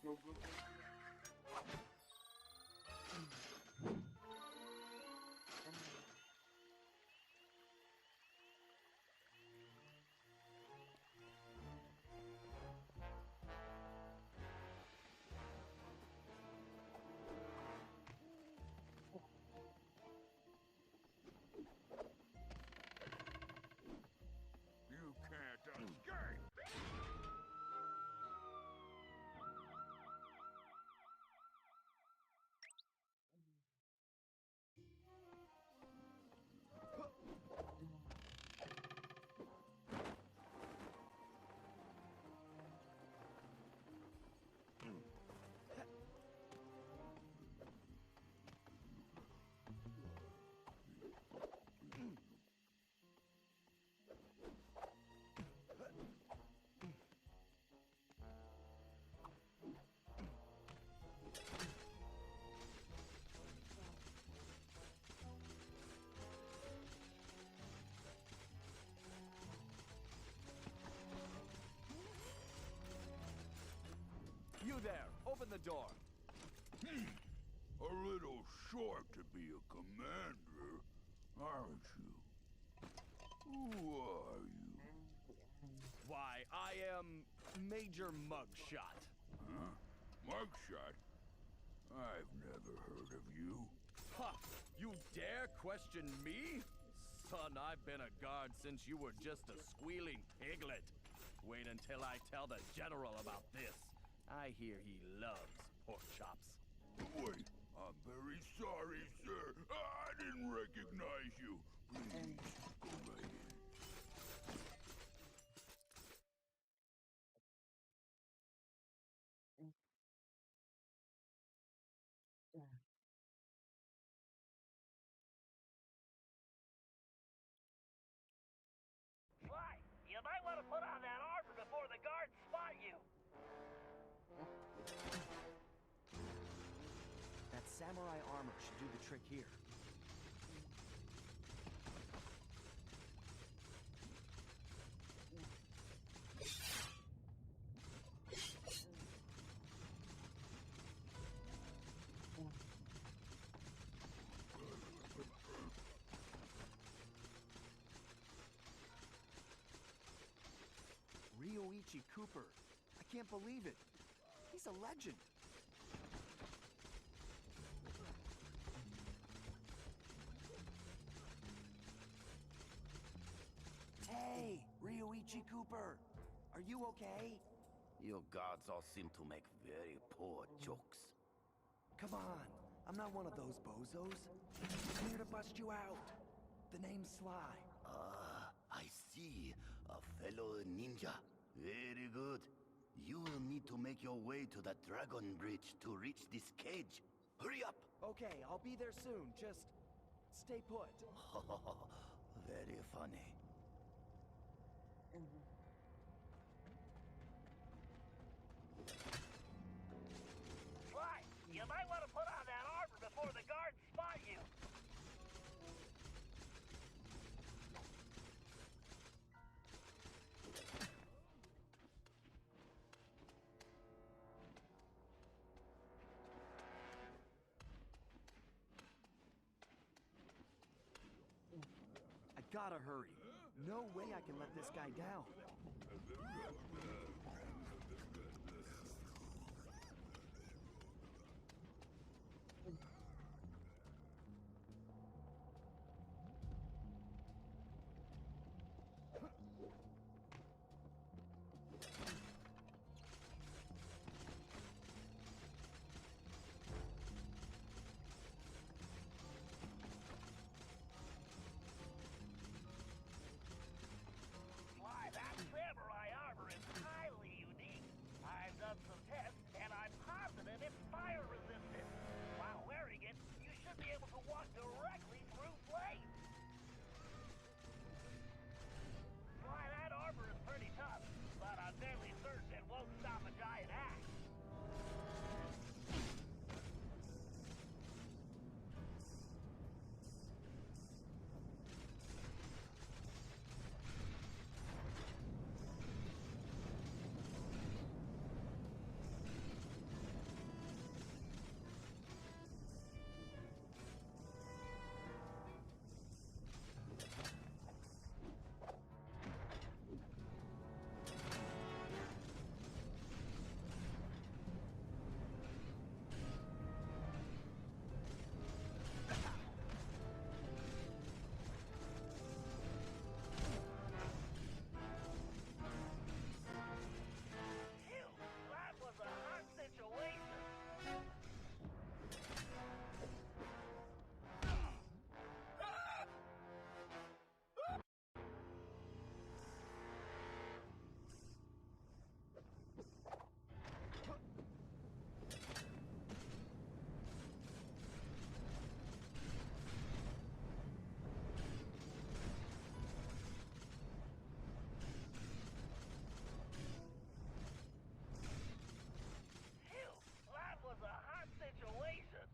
Speaker 1: Go, go, go.
Speaker 5: You can't escape!
Speaker 2: You there! Open the door!
Speaker 5: A little short to be a commander, aren't you? Who are you?
Speaker 2: Why, I am Major Mugshot.
Speaker 5: Huh? Mugshot? I've never heard of you.
Speaker 2: Ha! You dare question me? Son, I've been a guard since you were just a squealing piglet. Wait until I tell the general about this. I hear he loves pork chops.
Speaker 5: Wait, I'm very sorry, sir. I didn't recognize you. Please, go right in.
Speaker 3: Sly, you might want to put on that armor before the guards spot you.
Speaker 2: That samurai armor should do the trick here. Ryoichi Cooper. I can't believe it. He's a legend. Hey, Ryoichi Cooper. Are you okay?
Speaker 8: Your guards all seem to make very poor jokes.
Speaker 2: Come on. I'm not one of those bozos. I'm here to bust you out. The name's Sly.
Speaker 8: I see, a fellow ninja. Very good. You will need to make your way to the dragon bridge to reach this cage. Hurry up!
Speaker 2: Okay, I'll be there soon. Just stay put.
Speaker 8: Very funny.
Speaker 3: Sly, you might want to put on that armor before the guards spot you.
Speaker 2: I gotta hurry. No way I can let this guy down.
Speaker 3: Sly, that samurai armor is highly unique. I've done some tests, and I'm positive it's fire resistant. While wearing it, you should be able to walk directly through flames. Sly, that armor is pretty tough, but I'm fairly certain it won't stop a giant axe. Phew, that was a hot situation. Phew, that was a hot situation.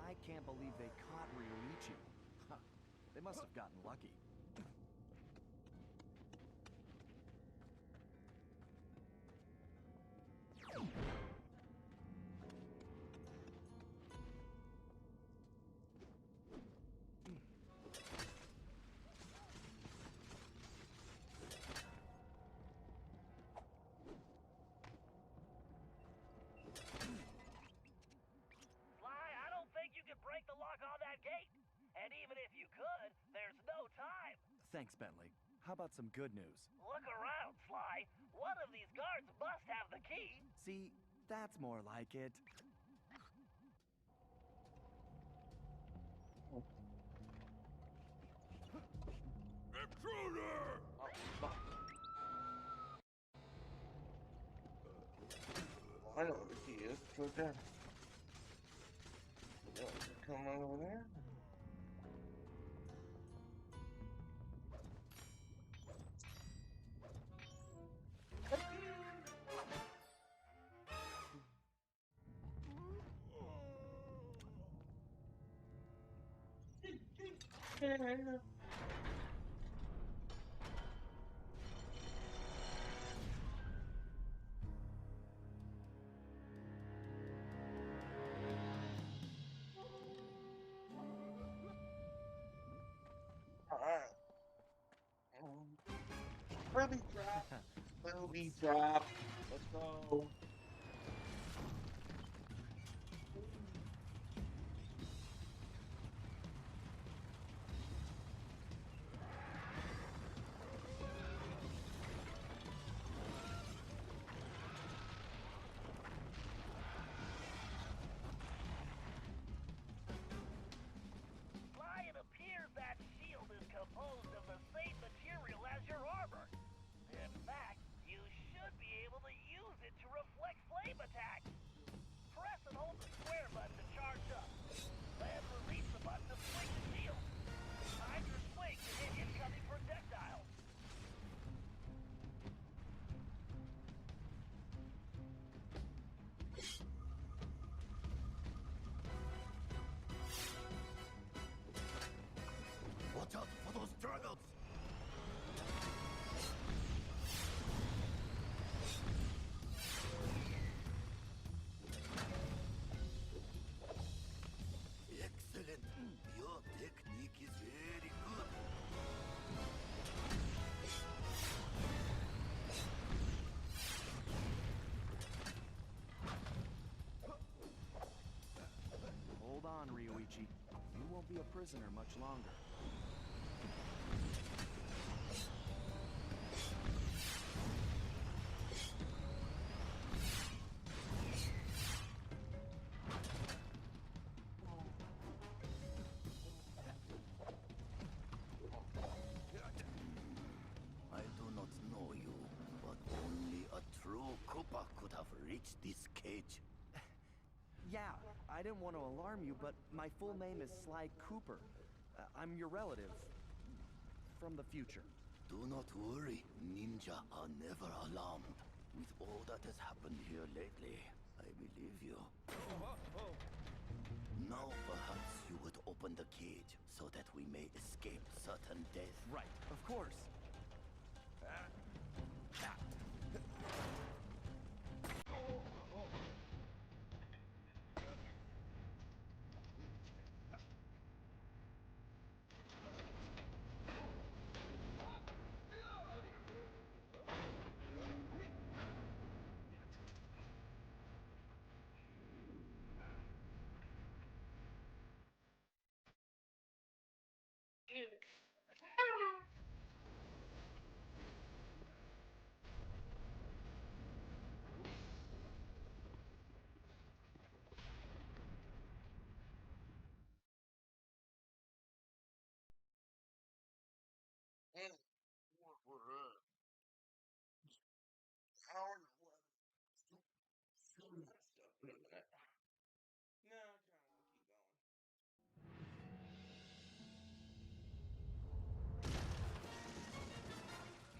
Speaker 2: I can't believe they caught Ryuichi. Huh. They must have gotten lucky. Thanks, Bentley. How about some good news?
Speaker 3: Look around, Sly. One of these guards must have the key.
Speaker 2: See, that's more like it.
Speaker 5: Intruder!
Speaker 1: Oh, fuck. I know what the key is. It's right there. Come over there. Alright. Booby trap. Booby trap. Let's go.
Speaker 3: Sly, it appears that shield is composed of the same material as your armor. In fact, you should be able to use it to reflect flame attacks. Press and hold the square button to charge up. Then release the button to swing the shield. Time your swing to hit incoming projectiles.
Speaker 8: Watch out for those dragons! Excellent! Your technique is very good.
Speaker 2: Hold on, Ryoichi. You won't be a prisoner much longer.
Speaker 8: I do not know you, but only a true Koopa could have reached this cage.
Speaker 2: Yeah, I didn't want to alarm you, but my full name is Sly Cooper. I'm your relative. From the future.
Speaker 8: Do not worry, ninja are never alarmed. With all that has happened here lately, I believe you. Now perhaps you would open the cage so that we may escape certain death.
Speaker 2: Right, of course.
Speaker 1: And what we're hour and 11. Stuff in a minute. No, I kind of want to keep going.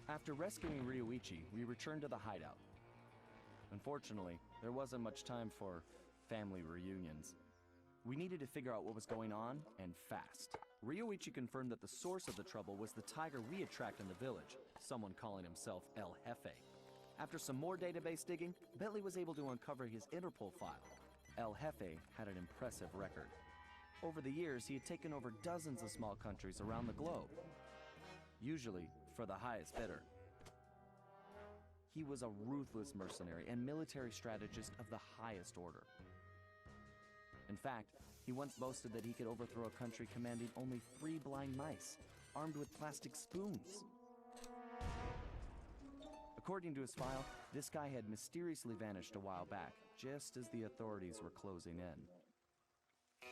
Speaker 2: After rescuing Ryoichi, we returned to the hideout. Unfortunately, there wasn't much time for family reunions. We needed to figure out what was going on, and fast. Ryoichi confirmed that the source of the trouble was the tiger we had tracked in the village, someone calling himself El Jefe. After some more database digging, Bentley was able to uncover his Interpol file. El Jefe had an impressive record. Over the years, he had taken over dozens of small countries around the globe, usually for the highest bidder. He was a ruthless mercenary and military strategist of the highest order. In fact, he once boasted that he could overthrow a country commanding only 3 blind mice. armed with plastic spoons. According to his file, this guy had mysteriously vanished a while back, just as the authorities were closing in.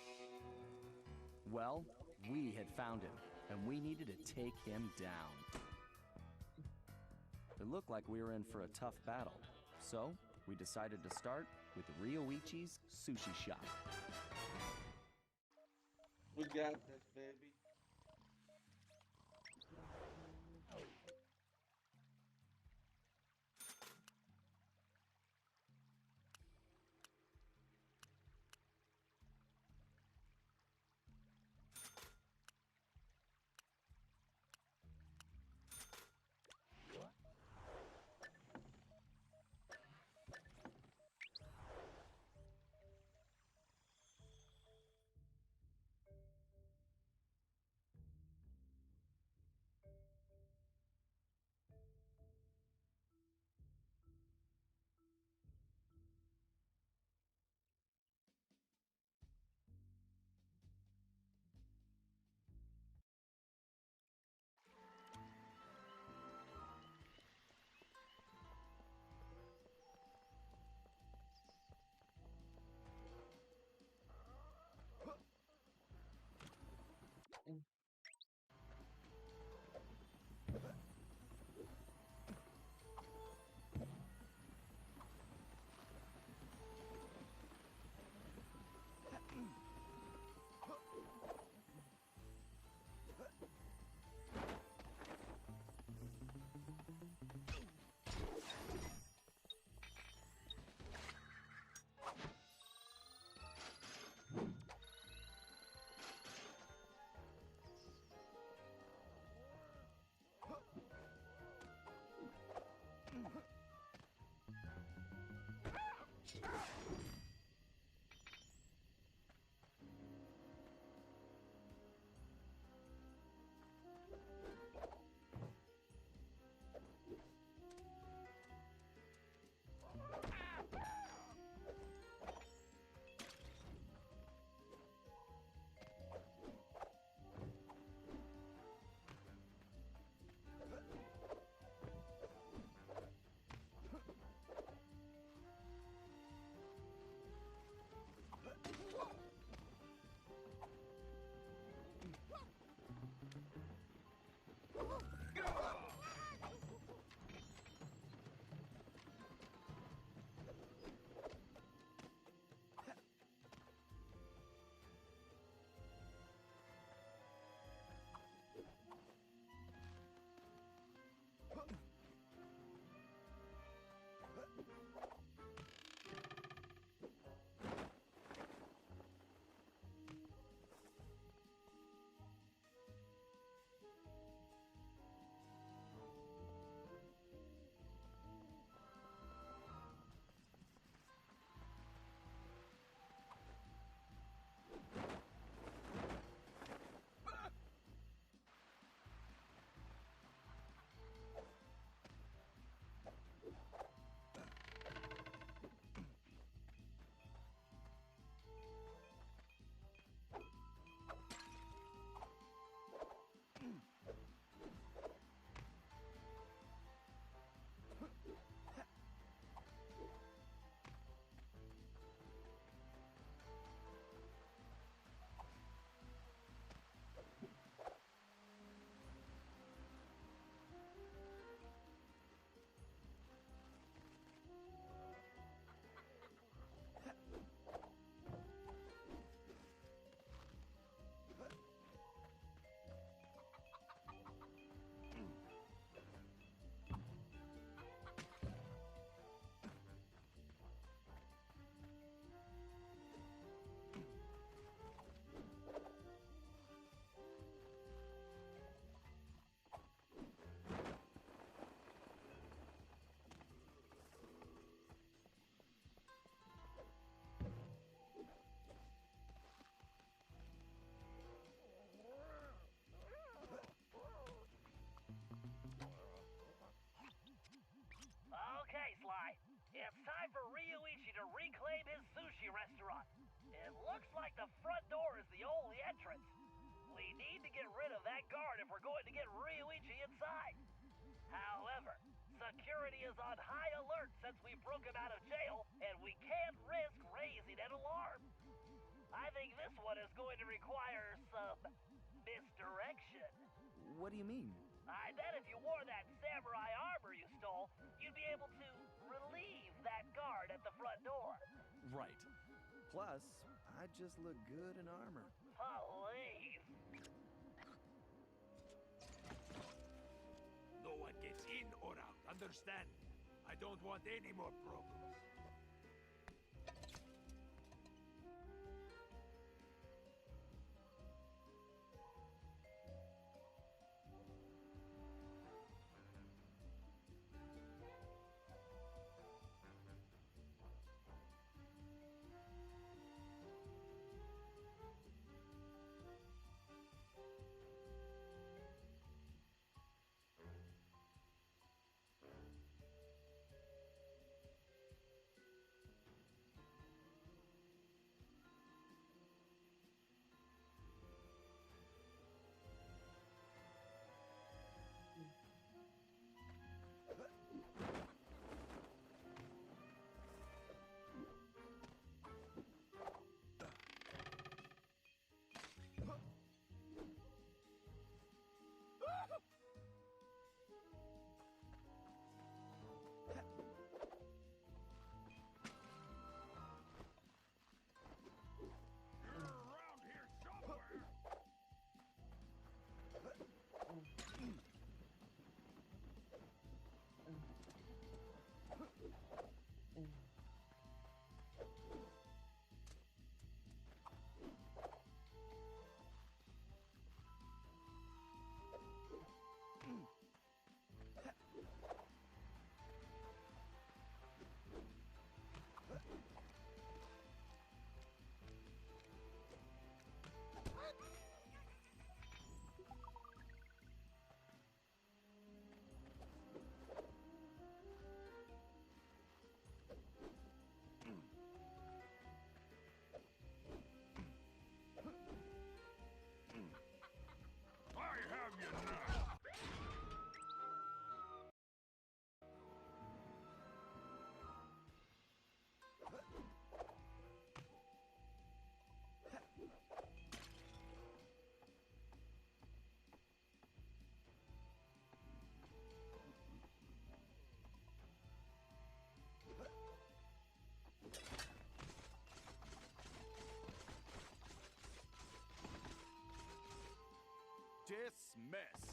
Speaker 2: Well, we had found him, and we needed to take him down. It looked like we were in for a tough battle, so we decided to start with Ryoichi's sushi shop.
Speaker 1: We got this, baby.
Speaker 3: Okay, Sly. It's time for Ryoichi to reclaim his sushi restaurant. It looks like the front door is the only entrance. We need to get rid of that guard if we're going to get Ryuichi inside. However, security is on high alert since we broke him out of jail, and we can't risk raising an alarm. I think this one is going to require some misdirection.
Speaker 2: What do you mean?
Speaker 3: I bet if you wore that samurai armor you stole, you'd be able to relieve that guard at the front door.
Speaker 2: Right. Plus, I just look good in armor.
Speaker 3: Please.
Speaker 5: No one gets in or out, understand? I don't want any more problems.
Speaker 2: Dismissed.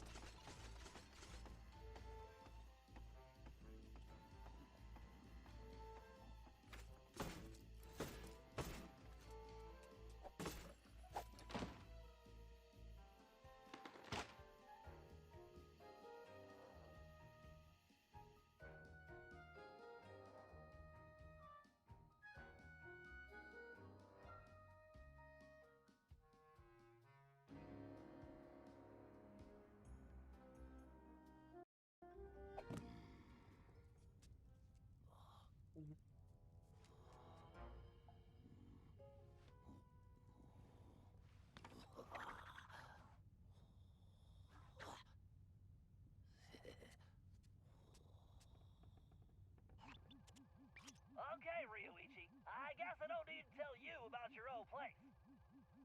Speaker 3: Okay, Ryuichi. I guess I don't need to tell you about your old place.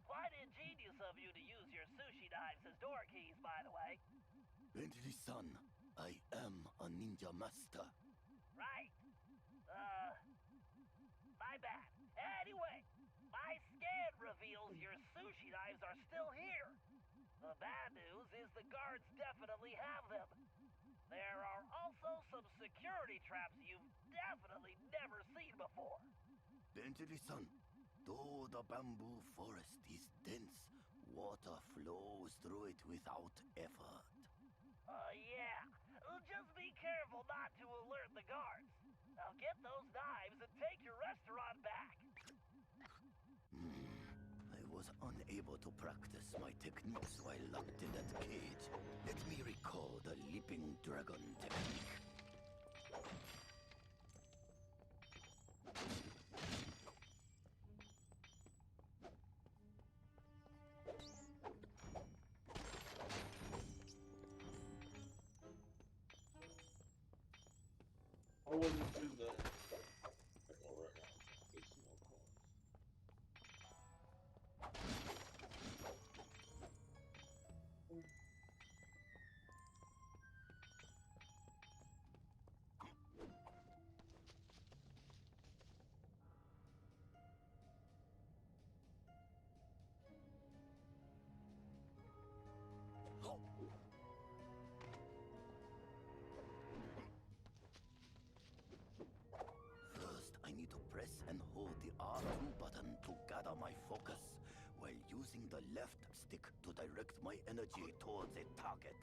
Speaker 3: Quite ingenious of you to use your sushi knives as door keys, by the way.
Speaker 8: Bentley-san, I am a ninja master.
Speaker 3: Right. My bad. Anyway, my scan reveals your sushi knives are still here. The bad news is the guards definitely have them. There are also some security traps you've definitely never seen before.
Speaker 8: Bentley-san, though the bamboo forest is dense, water flows through it without effort.
Speaker 3: Yeah. Just be careful not to alert the guards. Now get those knives and take your restaurant back.
Speaker 8: I was unable to practice my techniques while locked in that cage. Let me recall the leaping dragon technique.
Speaker 1: wouldn't do that. Right now, get some more coins.
Speaker 8: First, I need to press and hold the R2 button to gather my focus, while using the left stick to direct my energy towards a target.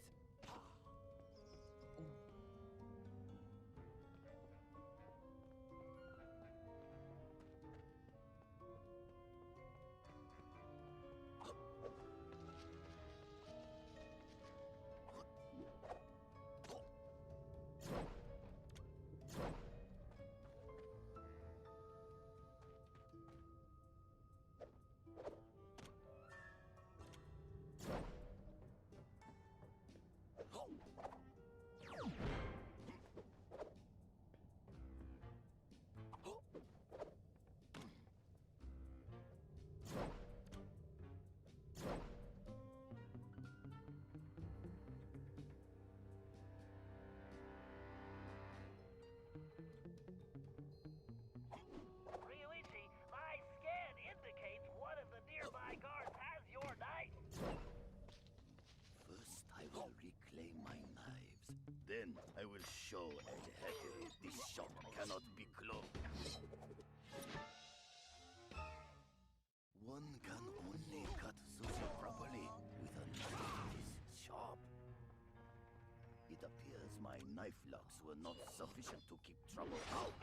Speaker 3: Ryuichi, my scan indicates one of the nearby guards has your knife.
Speaker 8: First, I will reclaim my knives. Then, I will show El Hacker this shop cannot be closed. One can only cut sushi properly with a knife this sharp. It appears my knife locks were not sufficient to keep trouble out.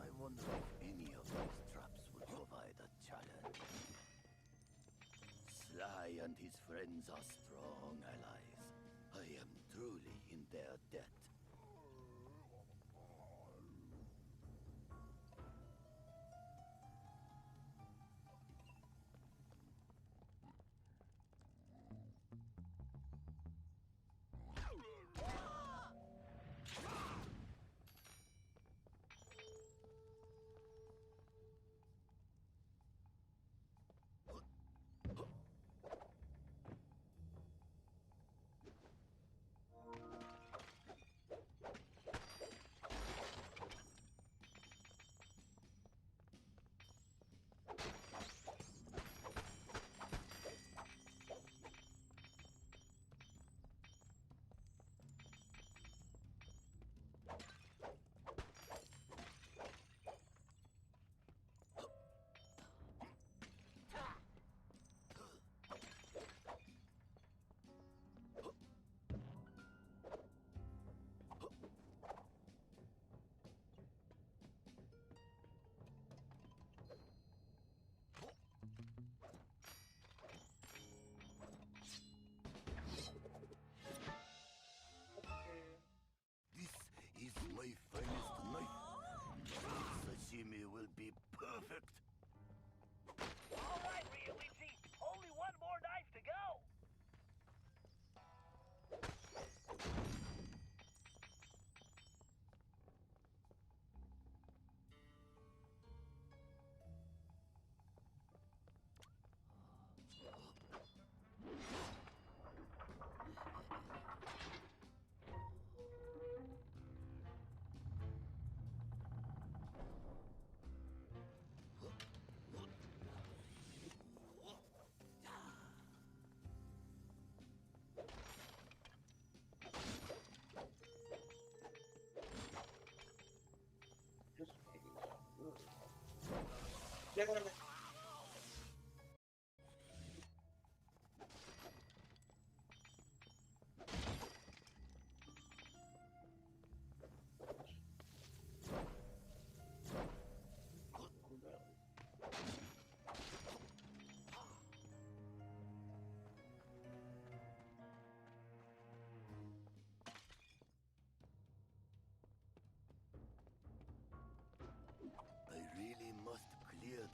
Speaker 8: I wonder if any of these traps will provide a challenge. Sly and his friends are strong allies. I am truly in their debt. This is my finest knife. My sashimi will be perfect.
Speaker 3: All right, Ryuichi, only one more knife to go.
Speaker 1: Just damn it.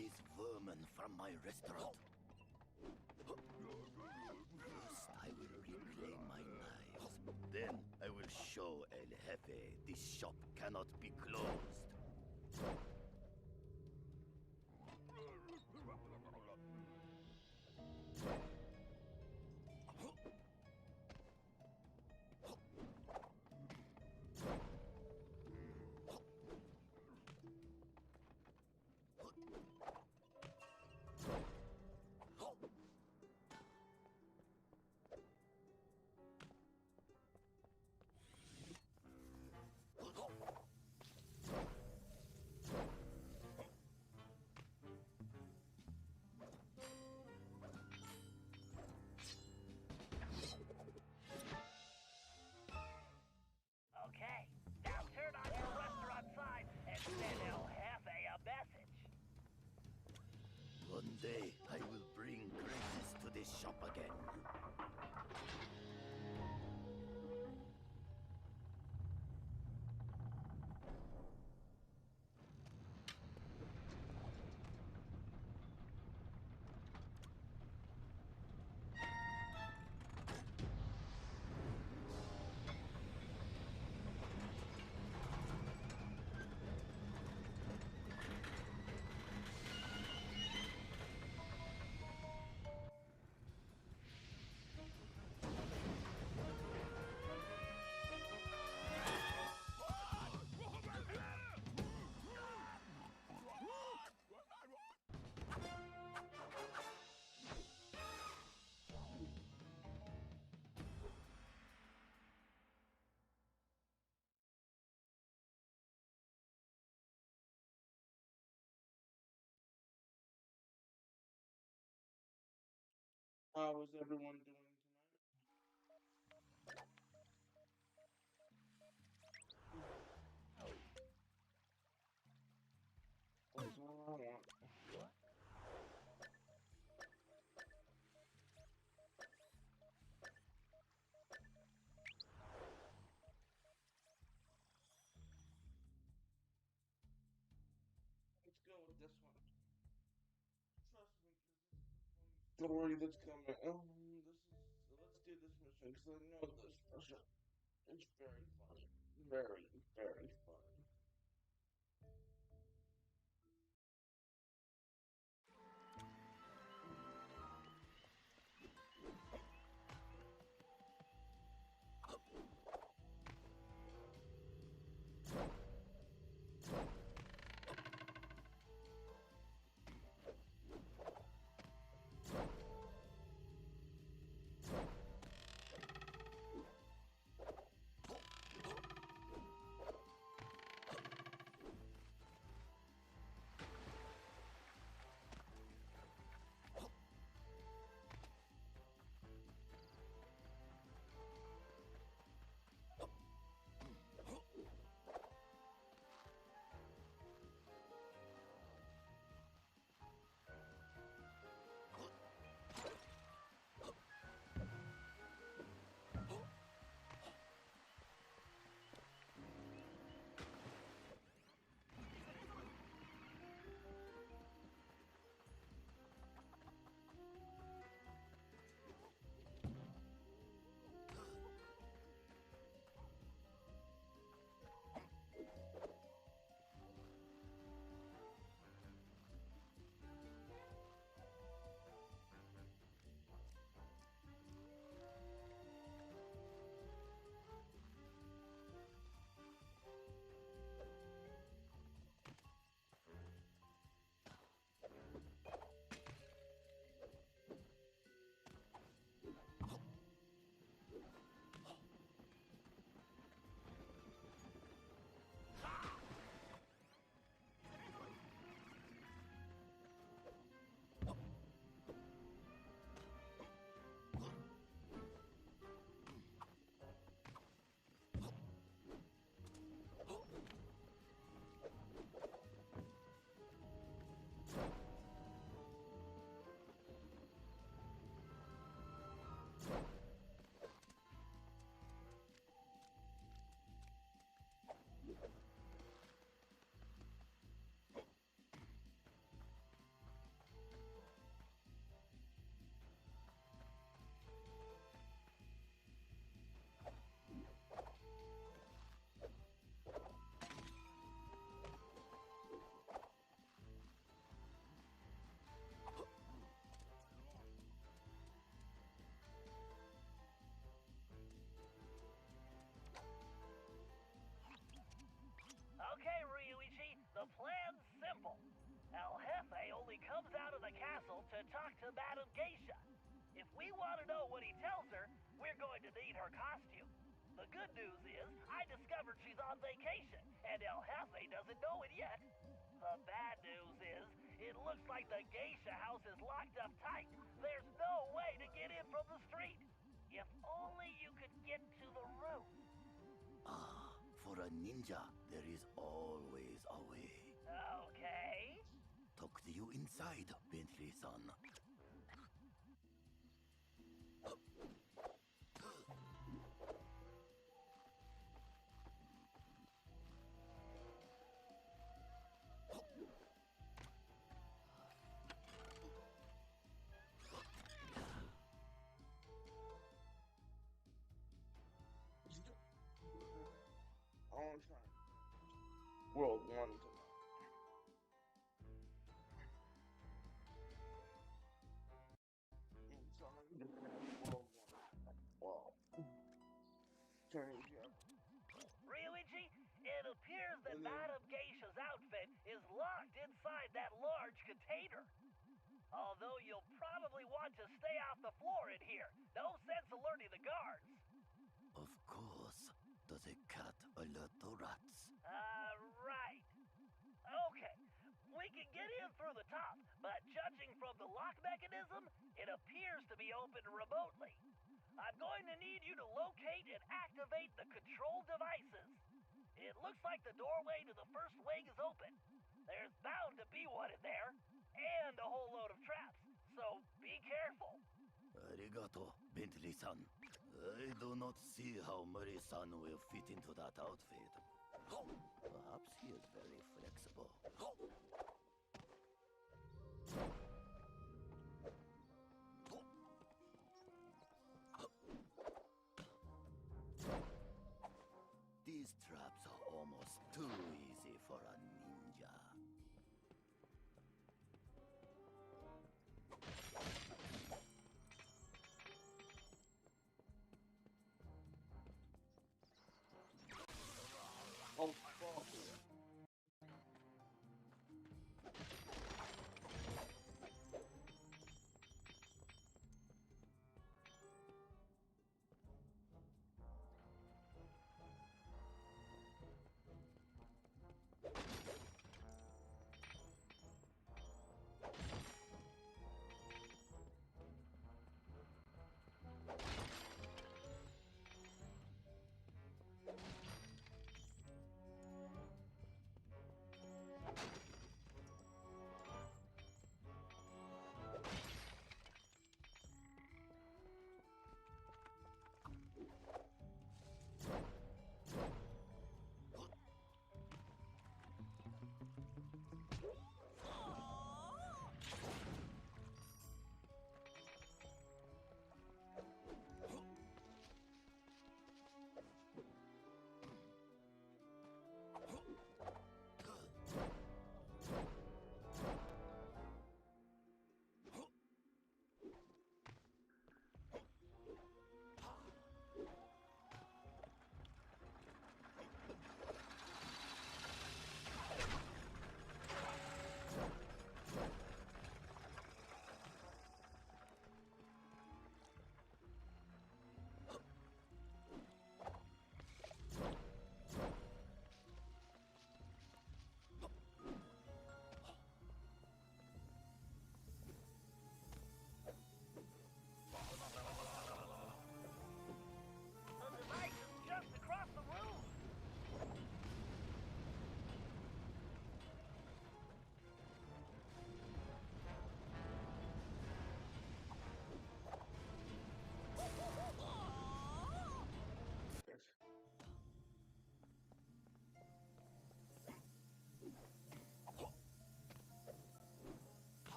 Speaker 8: these vermin from my restaurant. First, I will reclaim my knives. Then, I will show El Jefe this shop cannot be closed.
Speaker 3: Okay, now turn on your restaurant sign and send El Jefe a message.
Speaker 8: One day, I will bring greatness to this shop again.
Speaker 1: How is everyone doing tonight? That's all I want. Let's go with this one. Trust me, because this is a funny story that's coming. Let's do this mission because I know this mission. It's very funny. Very, very funny.
Speaker 3: to talk to Madame Geisha. If we want to know what he tells her, we're going to need her costume. The good news is, I discovered she's on vacation, and El Jefe doesn't know it yet. The bad news is, it looks like the geisha house is locked up tight. There's no way to get in from the street. If only you could get to the roof.
Speaker 8: Ah, for a ninja, there is always a way.
Speaker 3: Okay.
Speaker 8: Talk to you inside, Bentley-san.
Speaker 1: I want to try World 1 tonight. So I'm going to World 1. Wow. Turning Japanese.
Speaker 3: Ryuichi, it appears that Madame Geisha's outfit is locked inside that large container. Although you'll probably want to stay off the floor in here. No sense alerting the guards.
Speaker 8: Of course. Does a cat alert the rats?
Speaker 3: Right. Okay. We can get in through the top, but judging from the lock mechanism, it appears to be opened remotely. I'm going to need you to locate and activate the control devices. It looks like the doorway to the first wing is open. There's bound to be one in there, and a whole load of traps, so be careful.
Speaker 8: Arigato, Bentley-san. I do not see how Murray-san will fit into that outfit. Perhaps he is very flexible. These traps are almost too easy for a ninja.
Speaker 1: Oh, fuck.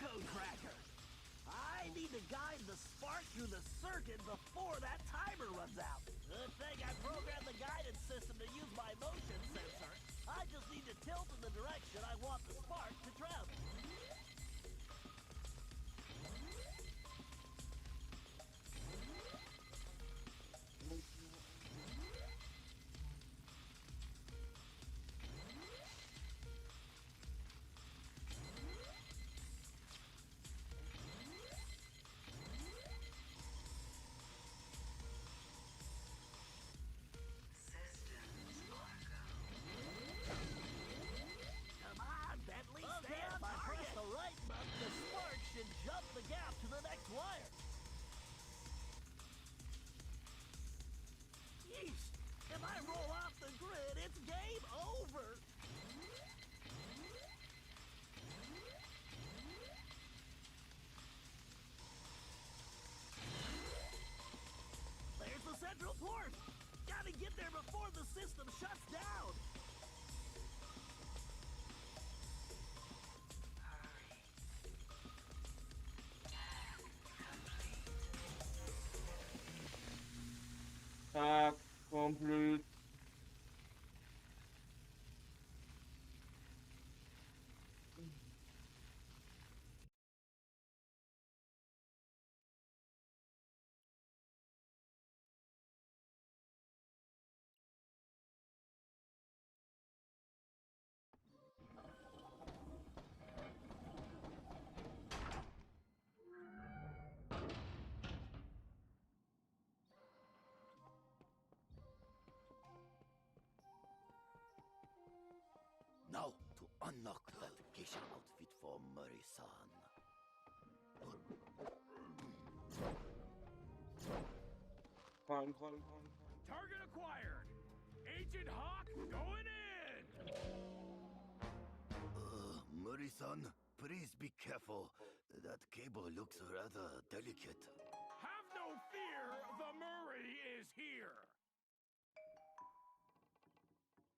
Speaker 6: code cracker. I need to guide the spark through the circuit before that timer runs out. Good thing I programmed the guidance system to use my motion sensor. I just need to tilt in the direction I want the spark to travel. Come on, Bentley, stay on target. If I press the right button, the spark should jump the gap to the next wire. Yeesh! If I roll off the grid, it's game over! There's the central port! Gotta get there before the system shuts down!
Speaker 1: Task complete.
Speaker 8: Now, to unlock that geisha outfit for Murray-san.
Speaker 1: Climb.
Speaker 5: Target acquired. Agent Hawk going in.
Speaker 8: Murray-san, please be careful. That cable looks rather delicate.
Speaker 5: Have no fear. The Murray is here.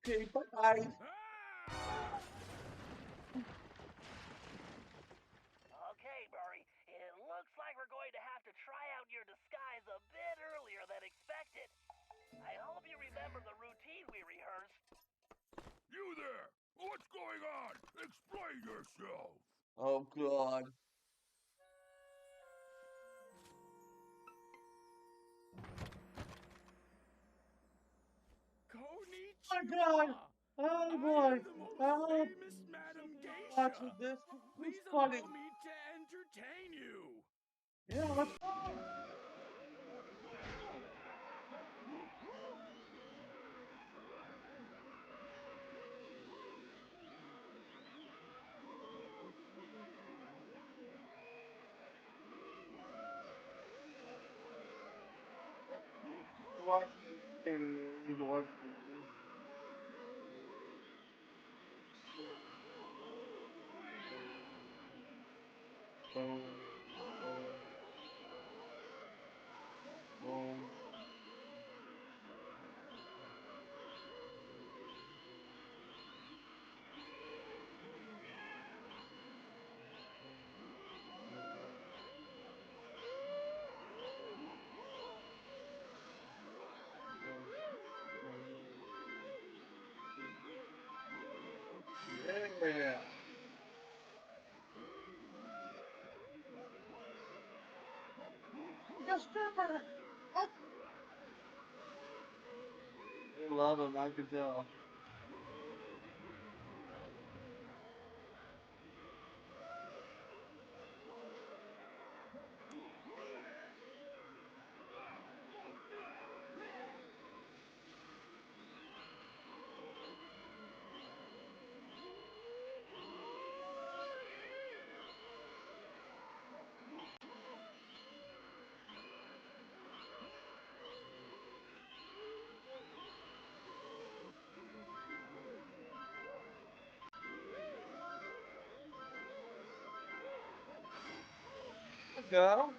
Speaker 1: Okay, bye.
Speaker 5: Ah!
Speaker 3: Okay, Murray, it looks like we're going to have to try out your disguise a bit earlier than expected. I hope you remember the routine we rehearsed.
Speaker 5: You there! What's going on? Explain yourself.
Speaker 1: Oh god.
Speaker 5: Konnichiwa!
Speaker 1: Oh god. Oh
Speaker 5: I
Speaker 1: boy.
Speaker 5: am the most
Speaker 1: Oh,
Speaker 5: famous Madam
Speaker 1: watch
Speaker 5: Geisha.
Speaker 1: this. This is
Speaker 5: Please
Speaker 1: funny.
Speaker 5: allow me to entertain you.
Speaker 1: Yeah, let's go. Watch this. Watch this. Boom. Boom. Boom. Yeah. Yes, stripper. I love him. I can tell. Let's go.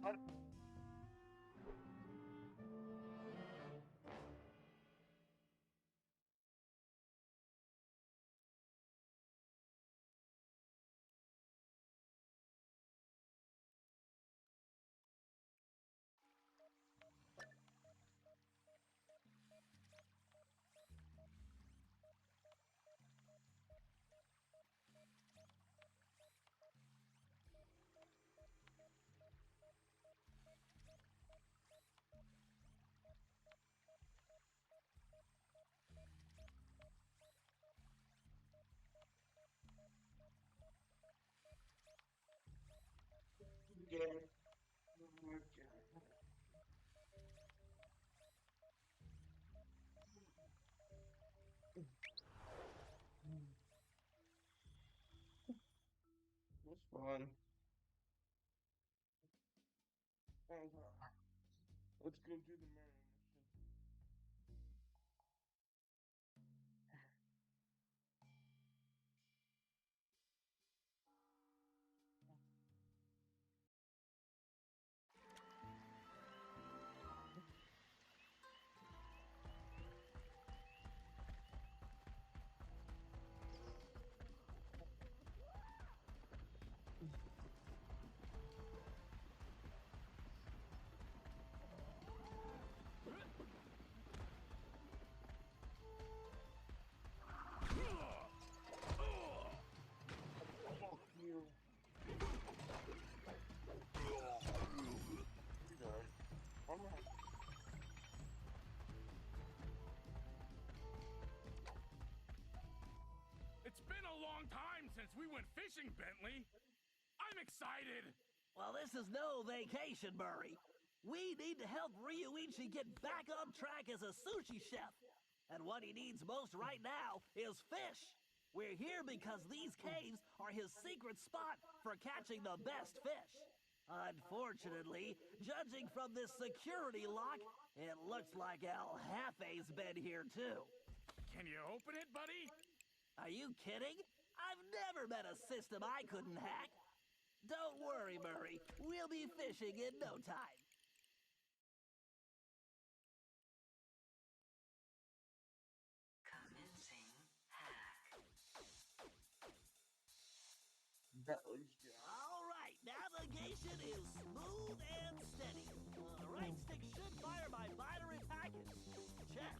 Speaker 1: Yeah. Okay. That's fun. Let's go do the Mary mission. Fuck you. You died. I'm not.
Speaker 5: It's been a long time since we went fishing, Bentley. I'm excited.
Speaker 6: Well, this is no vacation, Murray. We need to help Ryuichi get back on track as a sushi chef. And what he needs most right now is fish. We're here because these caves are his secret spot for catching the best fish. Unfortunately, judging from this security lock, it looks like El Jefe's been here too.
Speaker 5: Can you open it, buddy?
Speaker 6: Are you kidding? I've never met a system I couldn't hack. Don't worry, Murray. We'll be fishing in no time.
Speaker 1: That was good.
Speaker 6: All right, navigation is smooth and steady. Right stick should fire my binary package. Check.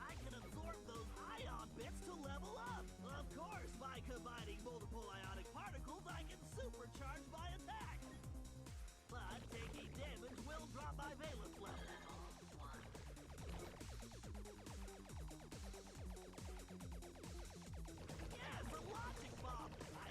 Speaker 6: I can absorb those ion bits to level up. Of course, by combining multiple ionic particles, I can supercharge my attack. But taking damage will drop my valence level. Yes, a logic bomb! I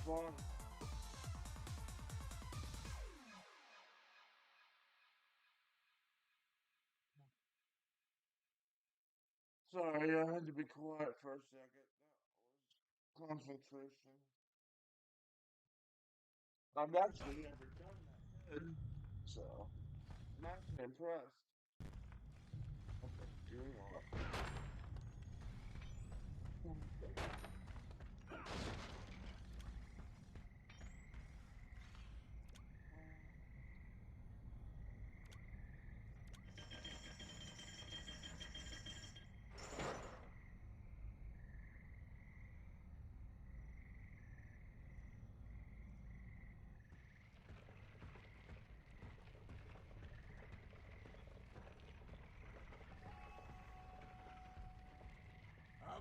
Speaker 1: fun. Sorry, I had to be quiet for a second. That was concentration. I've actually never done that good, so I'm actually impressed. Okay, doing well.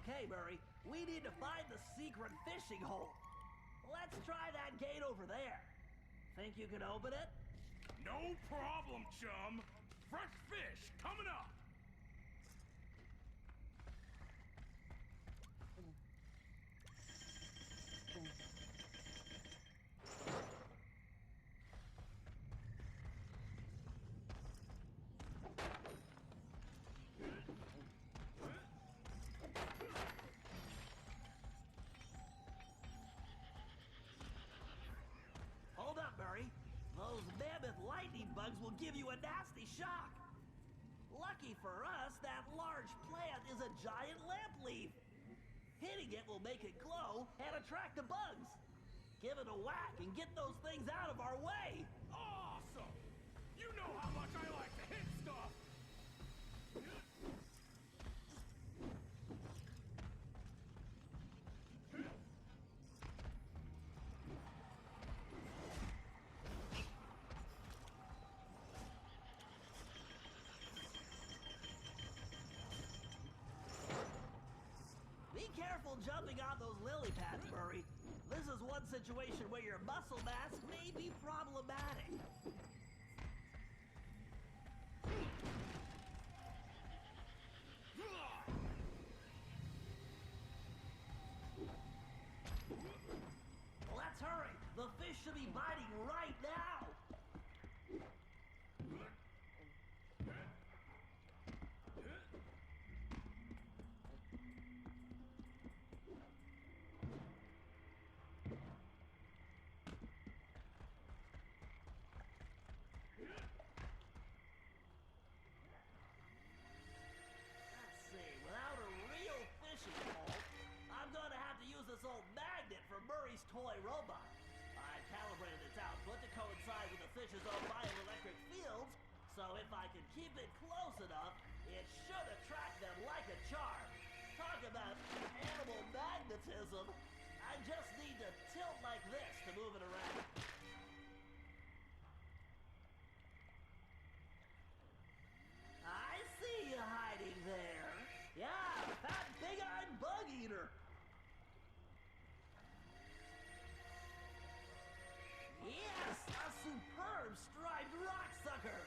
Speaker 6: Okay, Murray, we need to find the secret fishing hole. Let's try that gate over there. Think you can open it?
Speaker 5: No problem, chum. Fresh fish coming up.
Speaker 6: Hold up, Murray. Those mammoth lightning bugs will give you a nasty shock. Lucky for us, that large plant is a giant lamp leaf. Hitting it will make it glow and attract the bugs. Give it a whack and get those things out of our way.
Speaker 5: Awesome! You know how much I like to hit stuff!
Speaker 6: Be careful jumping on those lily pads, Murray. This is one situation where your muscle mass may be problematic. Let's hurry. The fish should be biting right now. Let's see, without a real fishing pole, I'm gonna have to use this old magnet for Murray's toy robot. I calibrated its output to coincide with the fish's own bioelectric fields, so if I can keep it close enough, it should attract them like a charm. Talk about animal magnetism. I just need to tilt like this to move it around. I see you hiding there. Yeah, fat big-eyed bug eater. Yes, a superb striped rock sucker.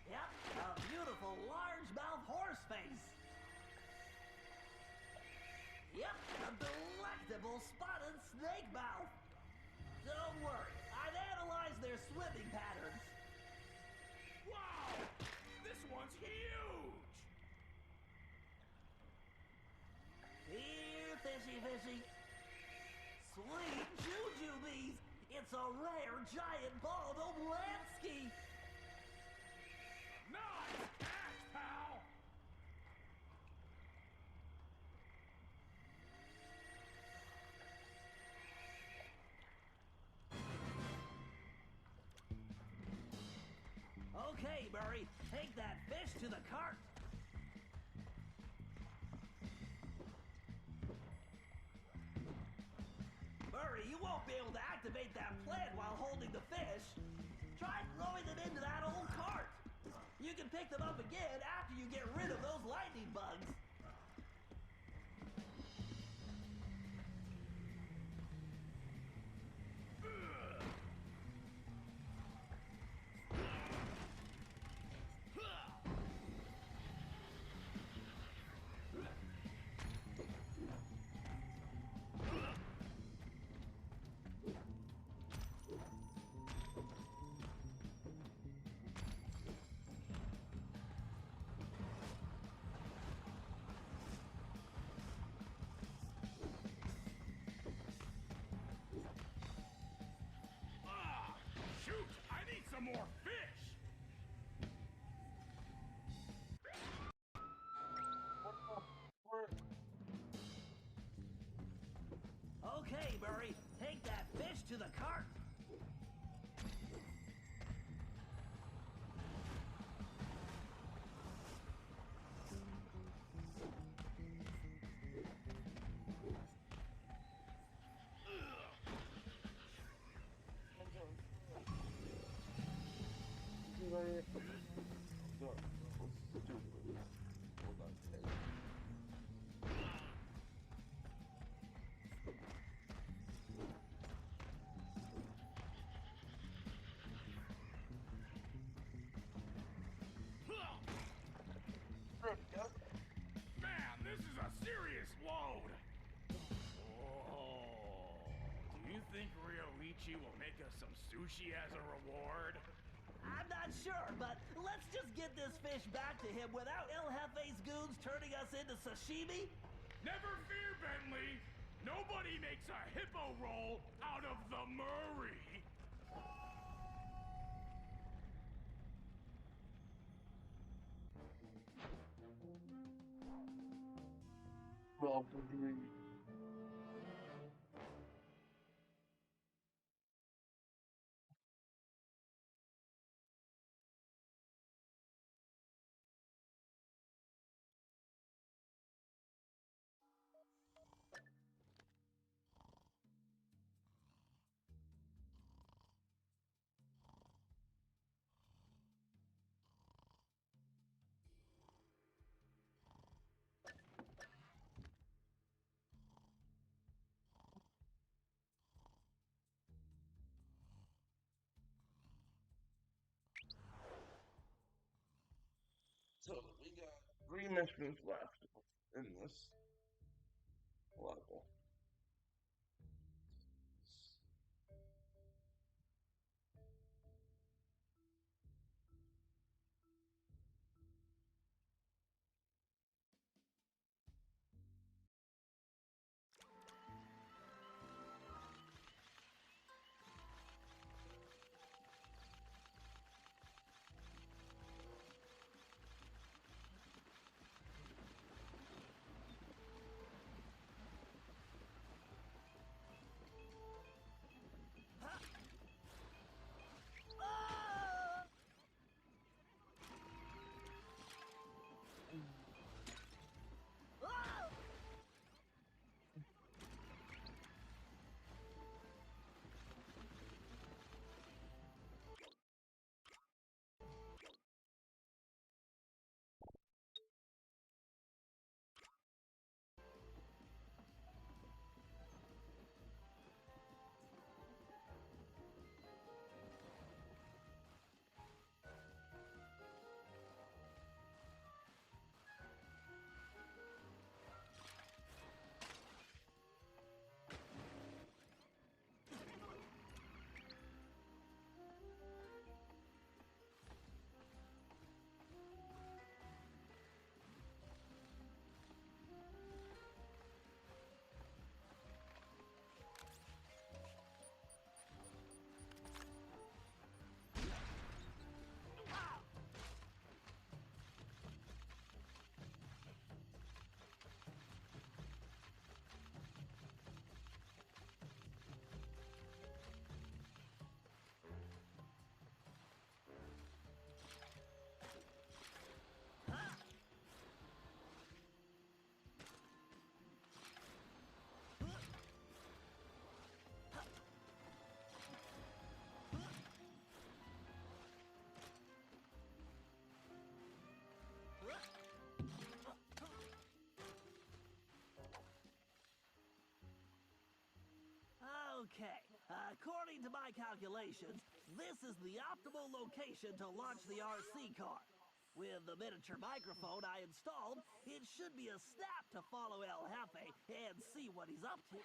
Speaker 6: Yep, a beautiful largemouth horse face. Yep, a delectable spotted snake mouth. Don't worry, I've analyzed their swimming patterns.
Speaker 5: Wow! This one's huge!
Speaker 6: Here, fishy fishy. Sweet jujubes! It's a rare giant ball of Lansky!
Speaker 5: Nice catch, pal!
Speaker 6: Okay, Murray, take that fish to the cart. Murray, you won't be able to activate that plant while holding the fish. Try throwing them into that old cart. You can pick them up again after you get rid of those lightning bugs.
Speaker 5: serious load. Oh, do you think Ryoichi will make us some sushi as a reward?
Speaker 6: I'm not sure, but let's just get this fish back to him without El Jefe's goons turning us into sashimi.
Speaker 5: Never fear, Bentley. Nobody makes a hippo roll out of the Murray.
Speaker 1: Well, agreed. So we got 3 missions left in this level.
Speaker 6: Okay, according to my calculations, this is the optimal location to launch the RC car. With the miniature microphone I installed, it should be a snap to follow El Jefe and see what he's up to.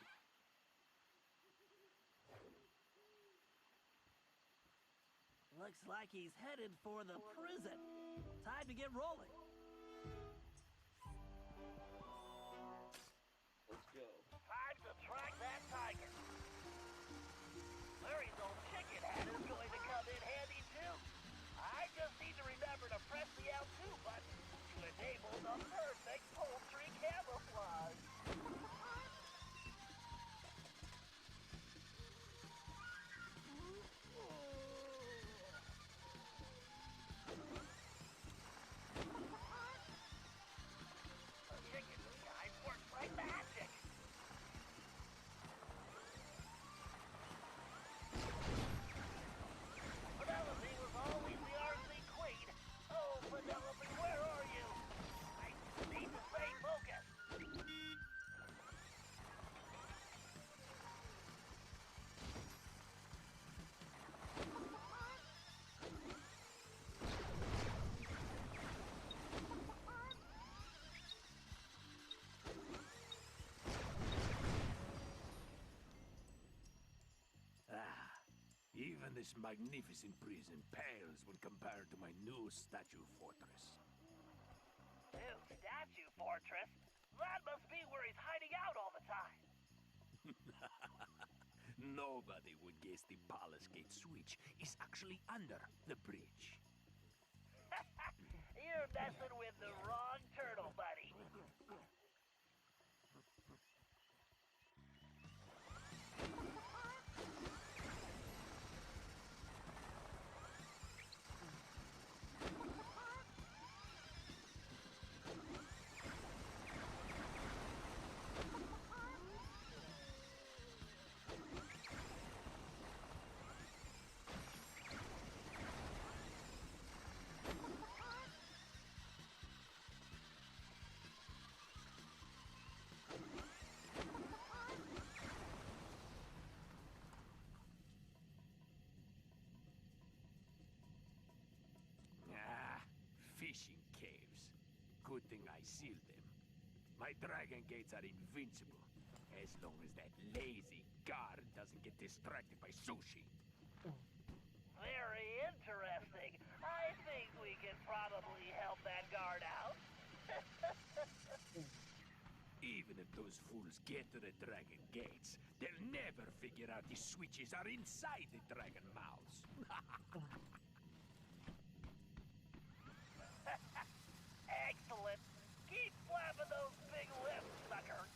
Speaker 6: Looks like he's headed for the prison. Time to get rolling.
Speaker 1: Let's go.
Speaker 3: Time to track that tiger. Larry's old chicken head is going to come in handy too. I just need to remember to press the L2 button to enable the perfect poultry camouflage. The chicken disguise works like magic. Penelope was always the RC queen. Oh, Penelope
Speaker 5: And this magnificent prison pales when compared to my new statue fortress.
Speaker 3: New statue fortress? That must be where he's hiding out all the time.
Speaker 5: Nobody would guess the palace gate switch is actually under the bridge.
Speaker 3: You're messing with the wrong turtle, buddy.
Speaker 5: Fishing caves. Good thing I sealed them. My dragon gates are invincible, as long as that lazy guard doesn't get distracted by sushi.
Speaker 3: Very interesting. I think we can probably help that guard out.
Speaker 5: Even if those fools get to the dragon gates, they'll never figure out the switches are inside the dragon mouths.
Speaker 3: Excellent. Keep flapping those big lips, sucker.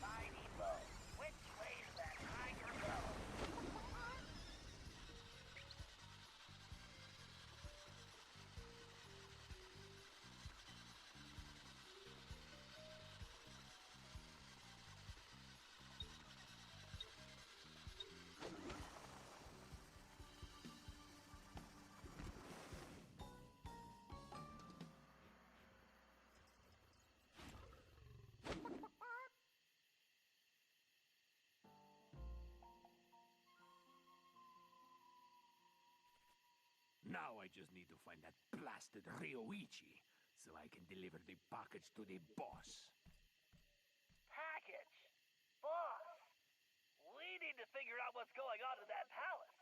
Speaker 3: Mighty Mo. Which way does that tiger go?
Speaker 5: Now I just need to find that blasted Ryoichi, so I can deliver the package to the boss.
Speaker 3: Package? Boss? We need to figure out what's going on in that palace.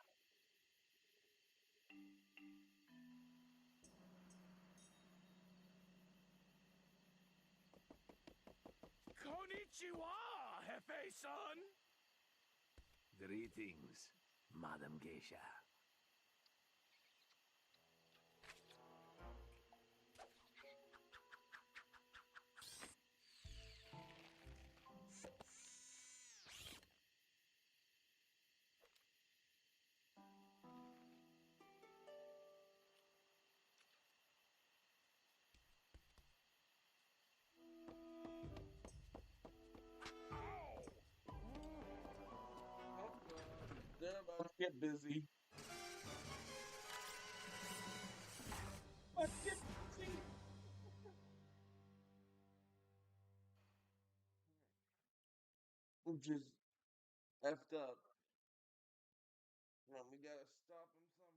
Speaker 5: Konnichiwa, Hefe-san! Greetings, Madam Geisha.
Speaker 1: They're about to get busy. Let's get busy. I'm just effed up. We gotta stop him somehow.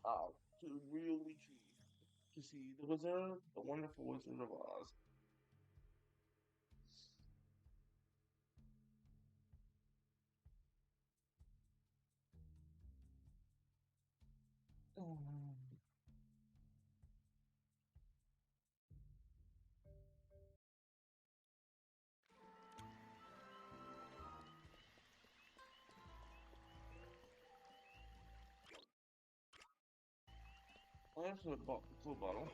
Speaker 1: Oh, to really cheese. To see the wizard, the wonderful Wizard of Oz. Oh, that's a full bottle.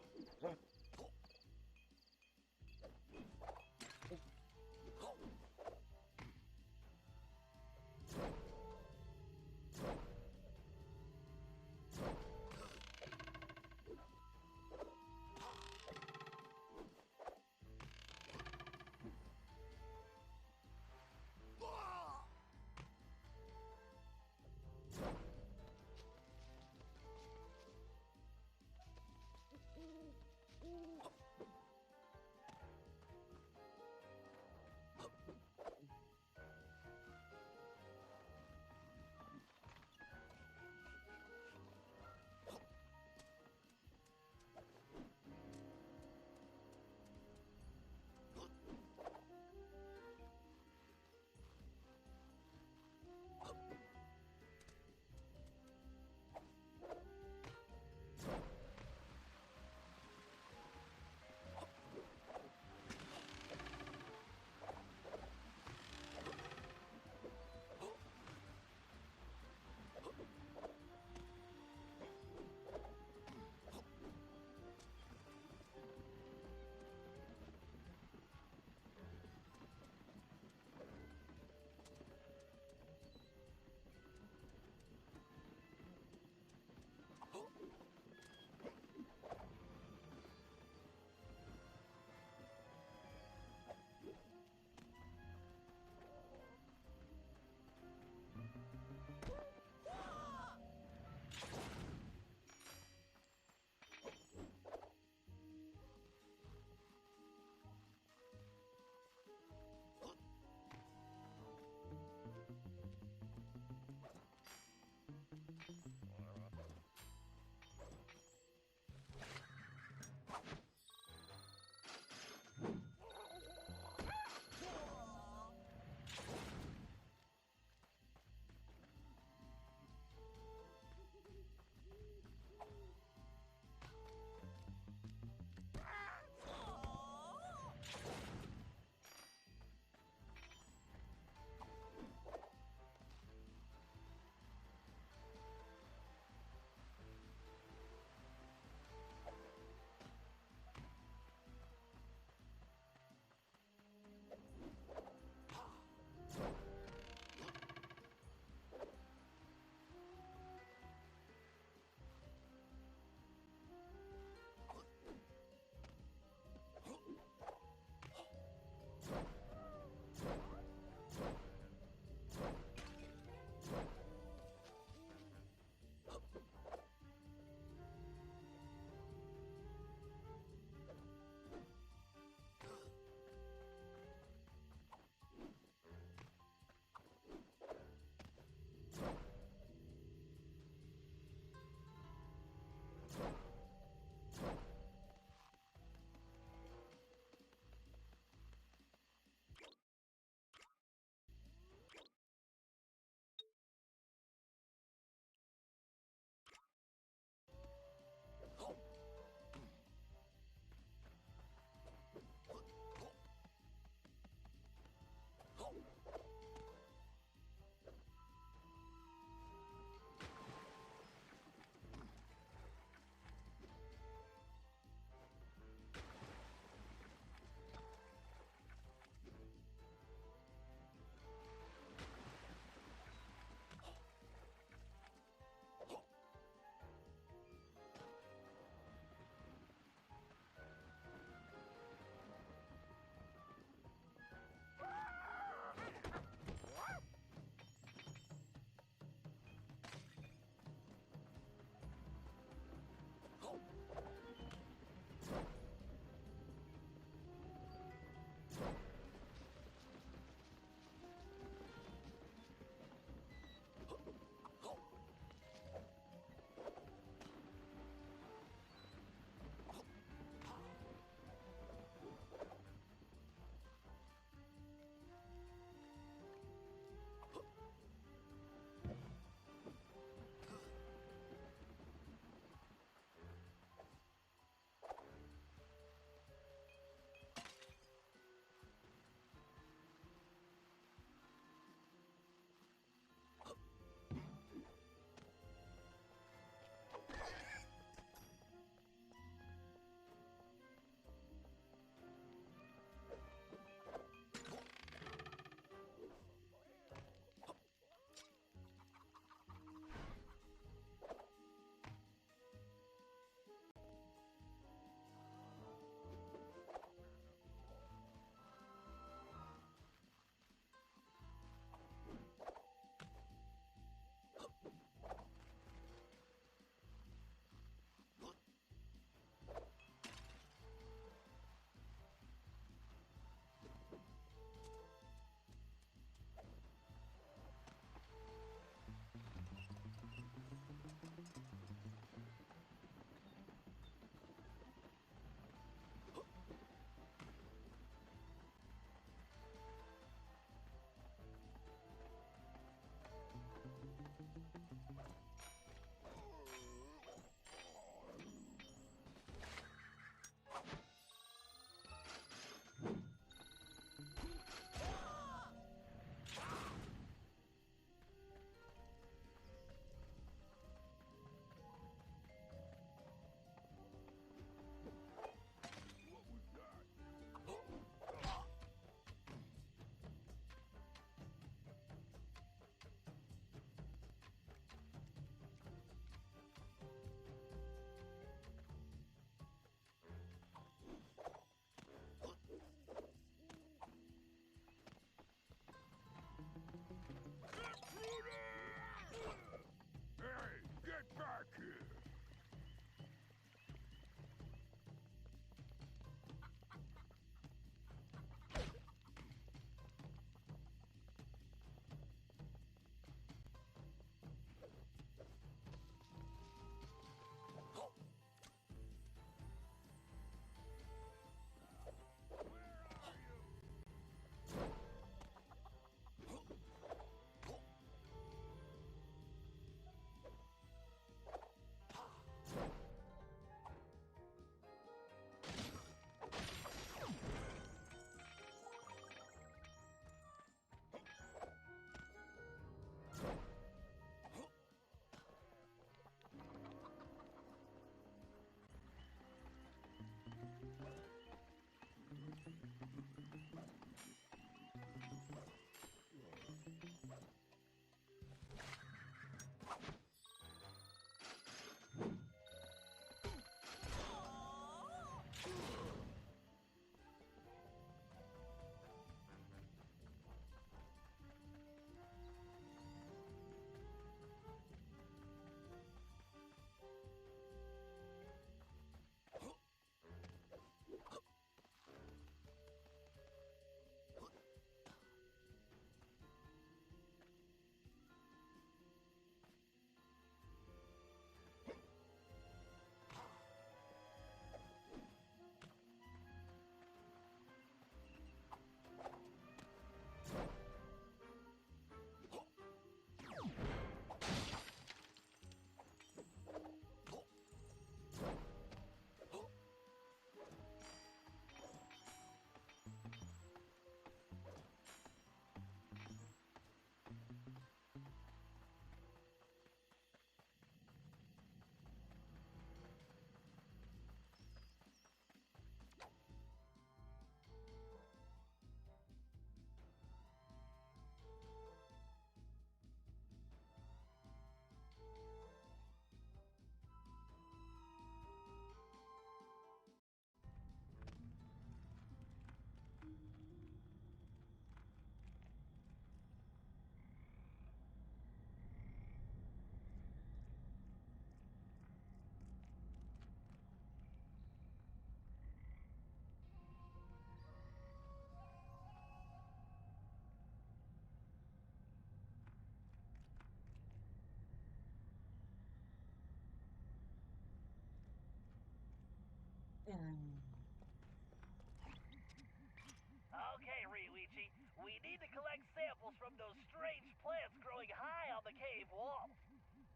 Speaker 3: Okay, Ryuichi, we need to collect samples from those strange plants growing high on the cave walls.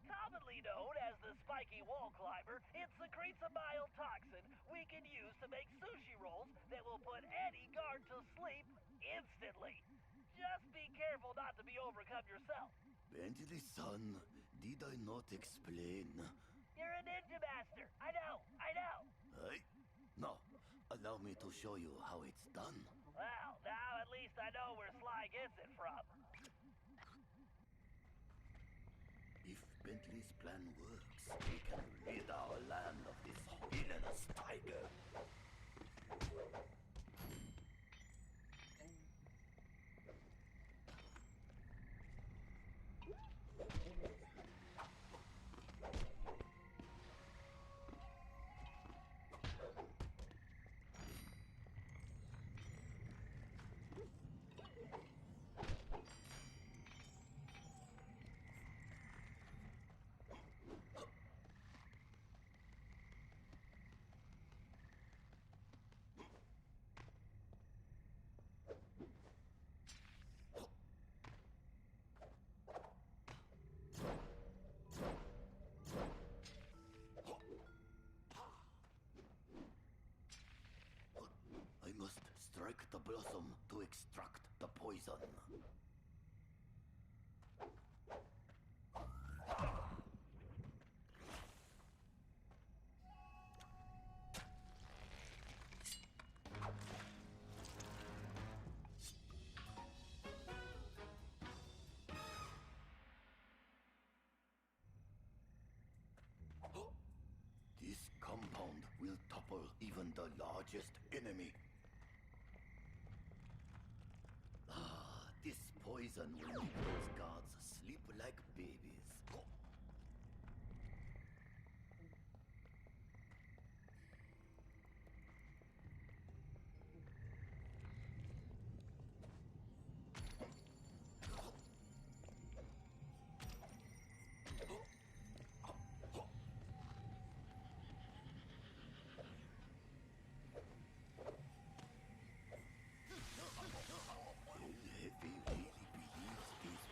Speaker 3: Commonly known as the spiky wall climber, it secretes a mild toxin we can use to make sushi rolls that will put any guard to sleep instantly. Just be careful not to be overcome yourself.
Speaker 8: Bentley-san, did I not explain?
Speaker 3: You're a ninja master. I know, I know.
Speaker 8: Hey? Now, allow me to show you how it's done.
Speaker 3: Well, now at least I know where Sly gets it from.
Speaker 8: If Bentley's plan works, we can rid our land of this villainous tiger. I must strike the blossom to extract the poison. This compound will topple even the largest enemy. This poison will make those guards sleep like babies. Heavy really believes these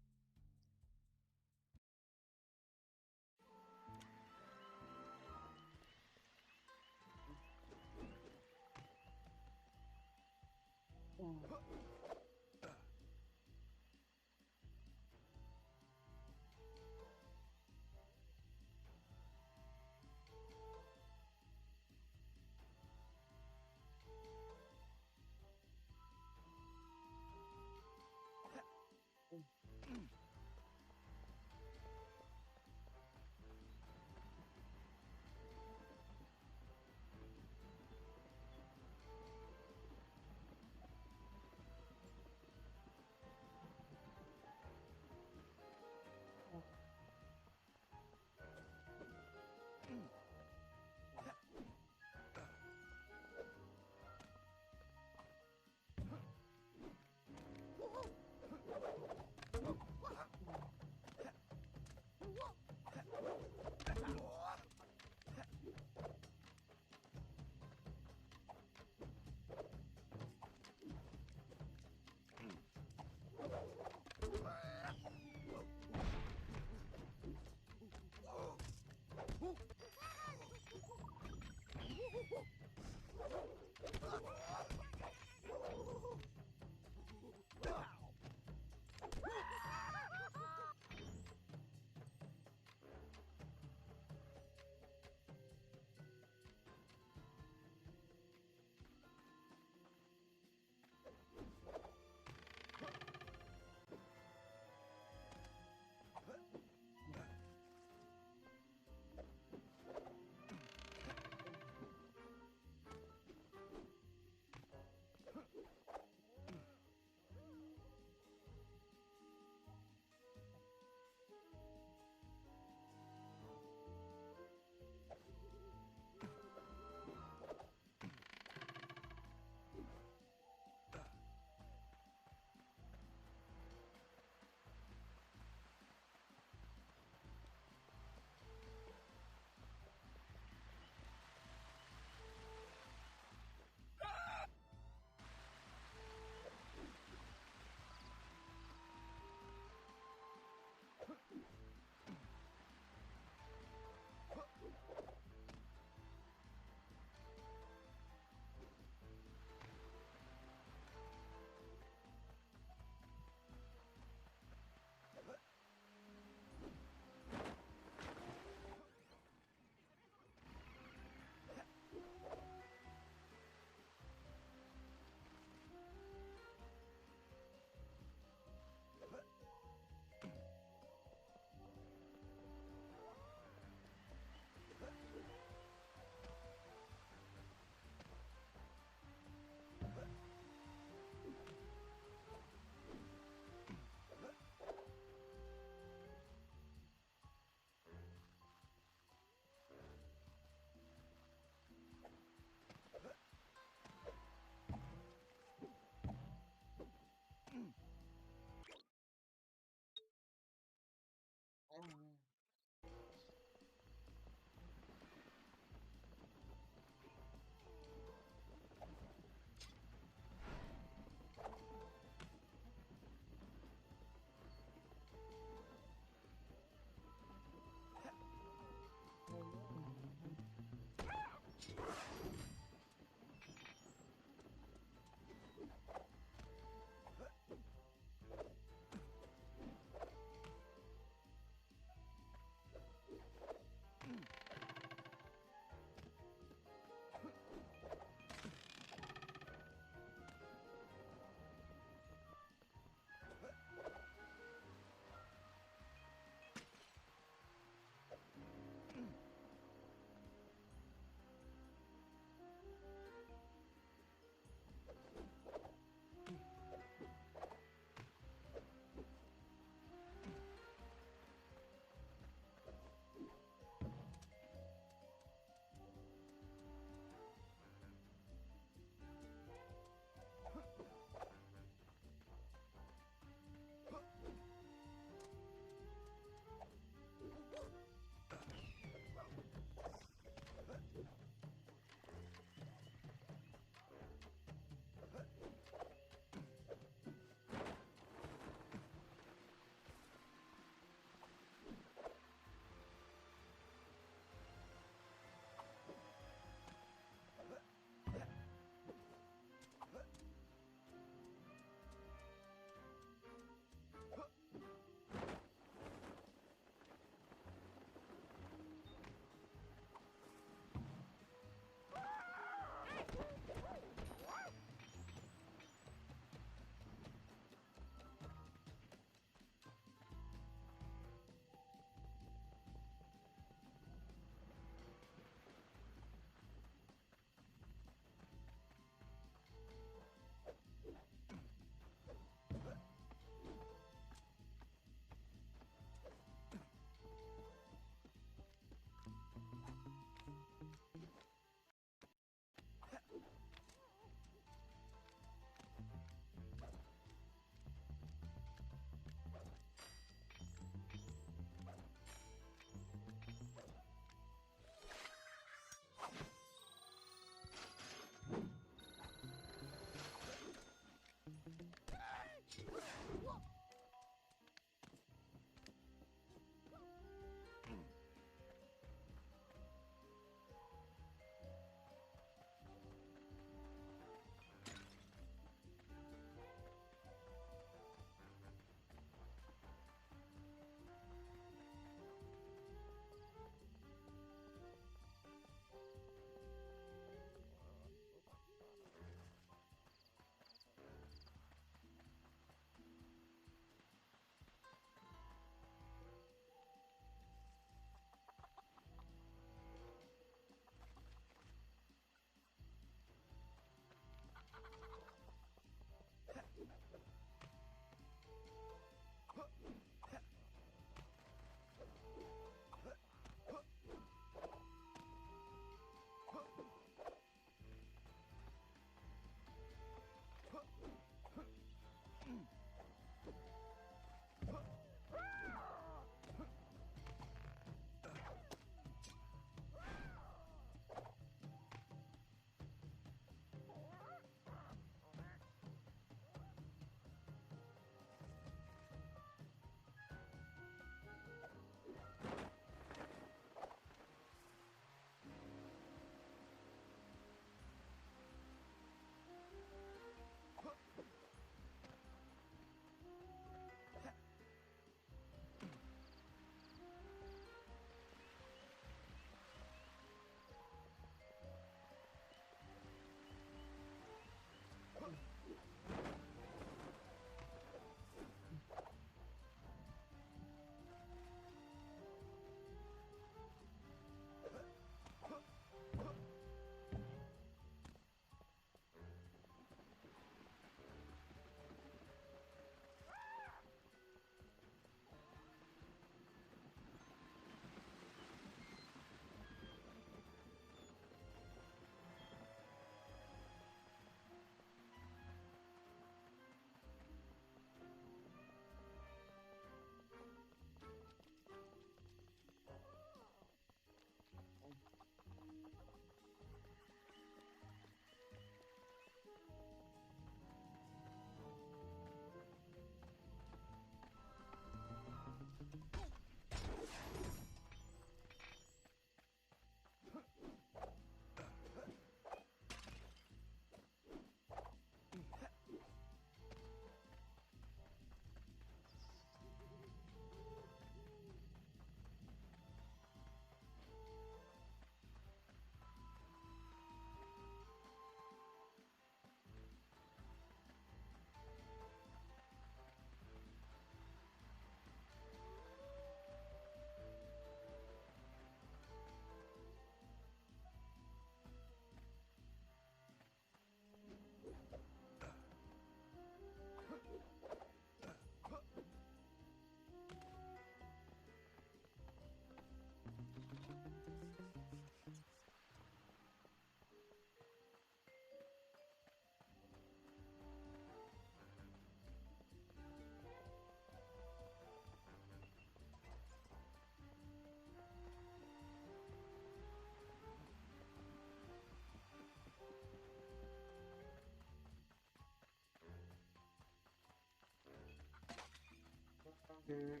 Speaker 1: Mm.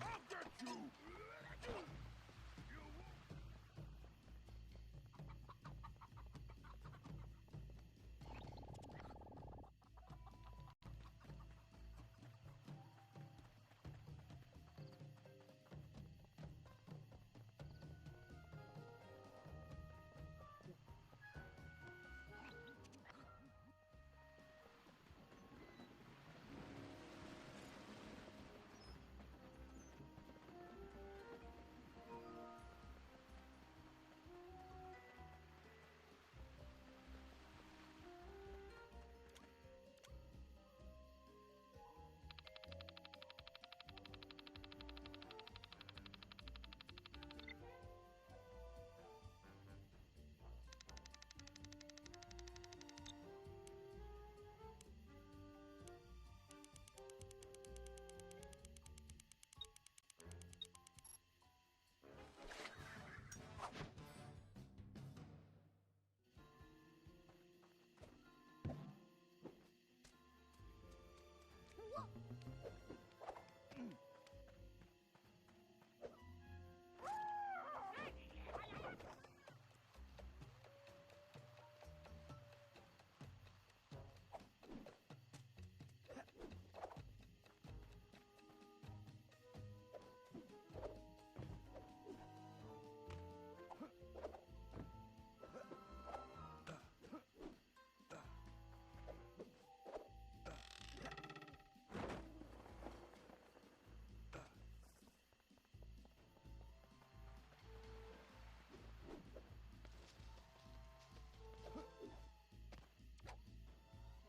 Speaker 5: I'll get you!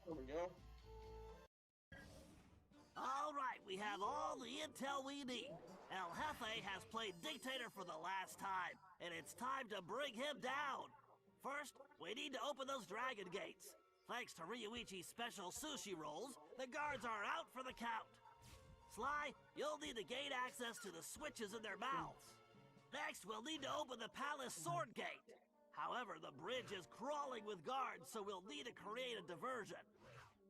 Speaker 1: There we go.
Speaker 6: All right, we have all the intel we need. El Jefe has played dictator for the last time, and it's time to bring him down. First, we need to open those dragon gates. Thanks to Ryuichi's special sushi rolls, the guards are out for the count. Sly, you'll need to gain access to the switches in their mouths. Next, we'll need to open the palace sword gate. However, the bridge is crawling with guards, so we'll need to create a diversion.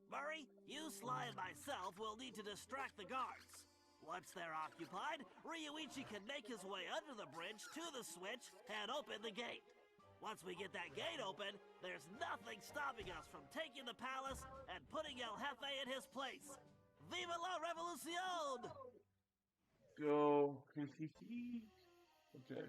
Speaker 6: Murray, you, Sly, and myself will need to distract the guards. Once they're occupied, Ryuichi can make his way under the bridge to the switch and open the gate. Once we get that gate open, there's nothing stopping us from taking the palace and putting El Jefe in his place. Viva la revolucion!
Speaker 1: Go. Okay.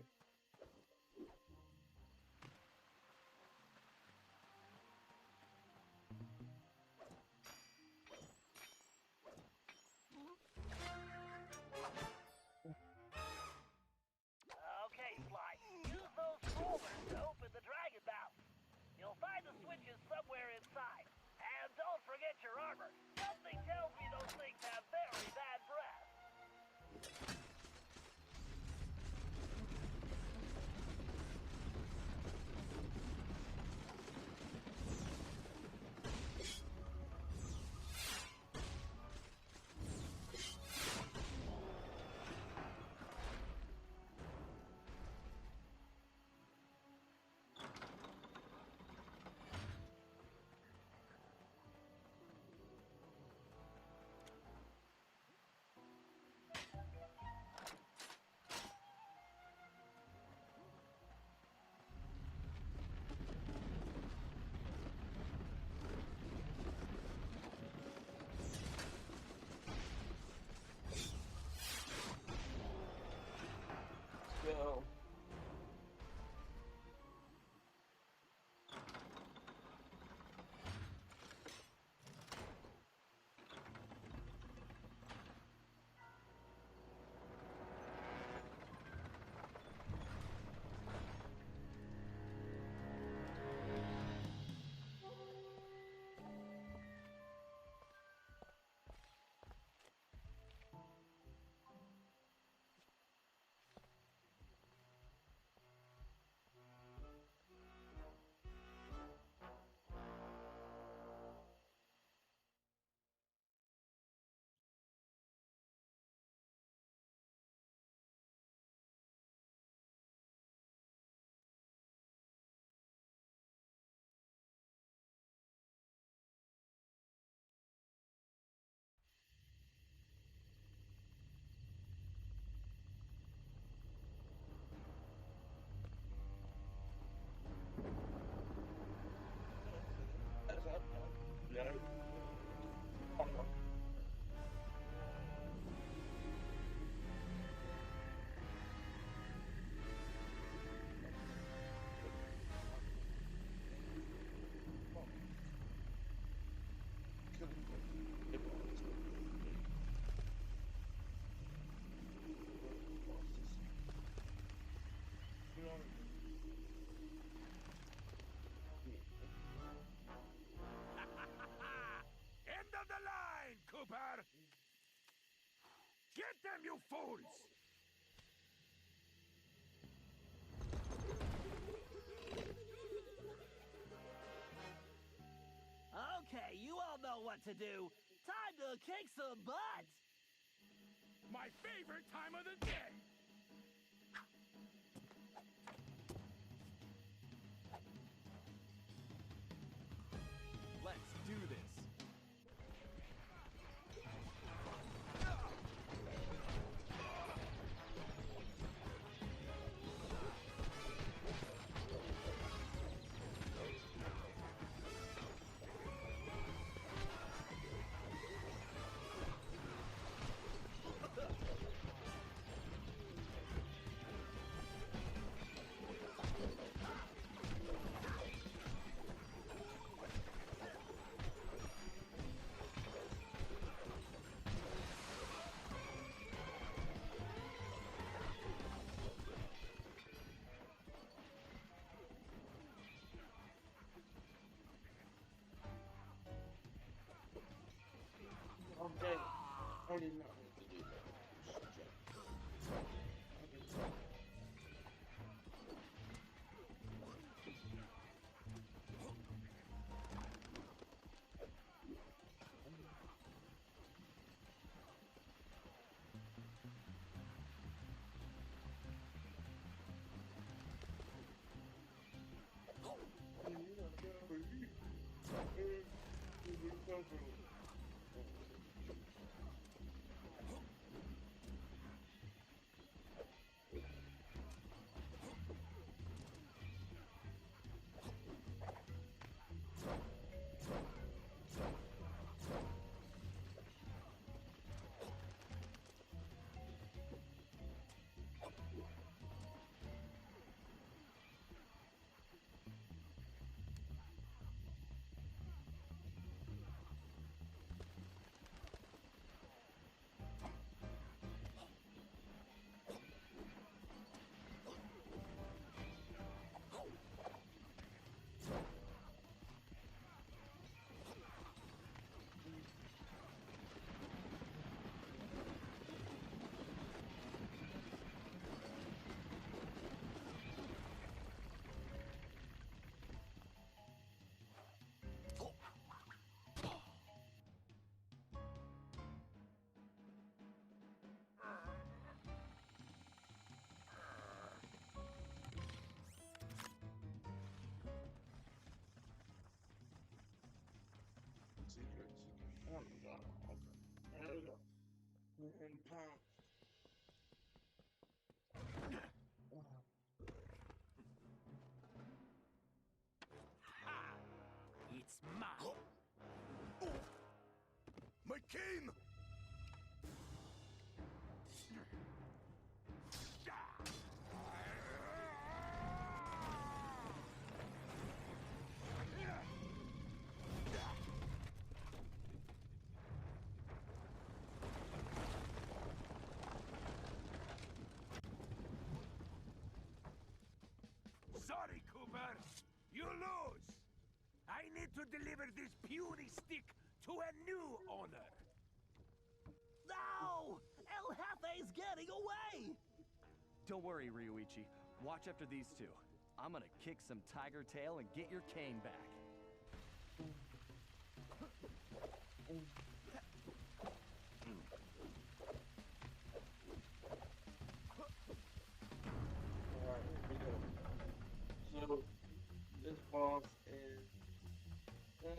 Speaker 3: Okay, Sly. Use those rollers to open the dragon mouth. You'll find the switches somewhere inside. And don't forget your armor. Something tells me those things have very bad breath.
Speaker 1: Go.
Speaker 5: Damn you fools!
Speaker 6: Okay, you all know what to do. Time to kick some butt!
Speaker 5: My favorite time of the day!
Speaker 2: Let's do this.
Speaker 1: Okay. I did not need to do that. Shit. Okay. Secrets. Oh my god. Okay. There we go. And pound.
Speaker 5: Ha! It's mine!
Speaker 8: My cane!
Speaker 5: Sorry, Cooper. You lose. I need to deliver this puny stick to a new owner.
Speaker 6: No! El Jefe's getting away!
Speaker 2: Don't worry, Ryuichi. Watch after these two. I'm gonna kick some tiger tail and get your cane back.
Speaker 1: Alright, here we go. So, this boss is. Well,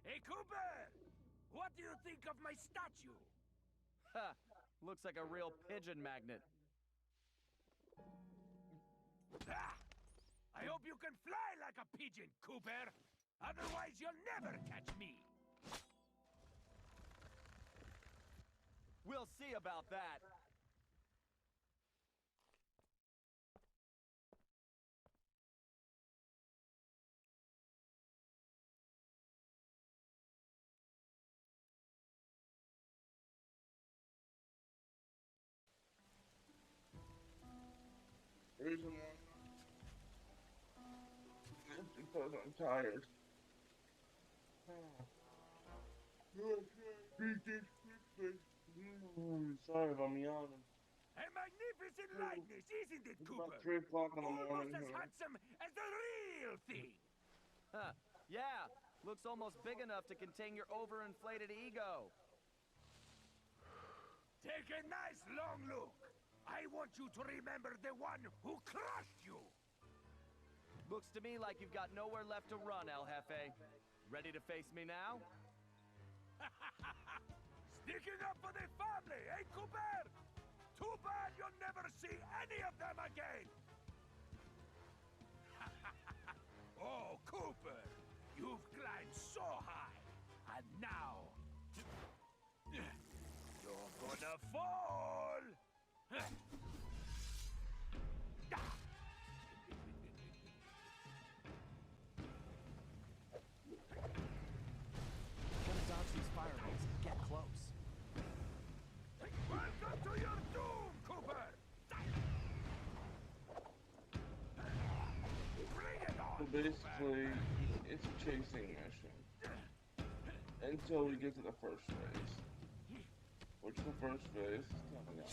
Speaker 5: Hey, Cooper! What do you think of my statue?
Speaker 2: Ha! Looks like a real pigeon magnet.
Speaker 5: Ah! I hope you can fly like a pigeon, Cooper! Otherwise, you'll never catch me!
Speaker 2: We'll see about that.
Speaker 1: reason why is because I'm tired. Beat this quickly. Sorry if I'm yawning.
Speaker 5: A magnificent likeness, isn't it,
Speaker 1: It's
Speaker 5: Cooper?
Speaker 1: about 3 o'clock in the
Speaker 5: Almost
Speaker 1: morning
Speaker 5: as
Speaker 1: here.
Speaker 5: handsome as the real thing.
Speaker 2: Huh. Yeah, looks almost big enough to contain your overinflated ego.
Speaker 5: Take a nice long look. I want you to remember the one who crushed you.
Speaker 2: Looks to me like you've got nowhere left to run, El Jefe. Ready to face me now?
Speaker 5: Sticking up for the family, eh, Cooper? Too bad you'll never see any of them again. Oh, Cooper, you've climbed so high, and now you're gonna fall.
Speaker 2: Gonna dodge these fireballs and get close.
Speaker 5: Welcome to your doom, Cooper. Bring it on.
Speaker 1: So basically, it's a chasing mission. Until we get to the first phase. Which the first phase is coming up.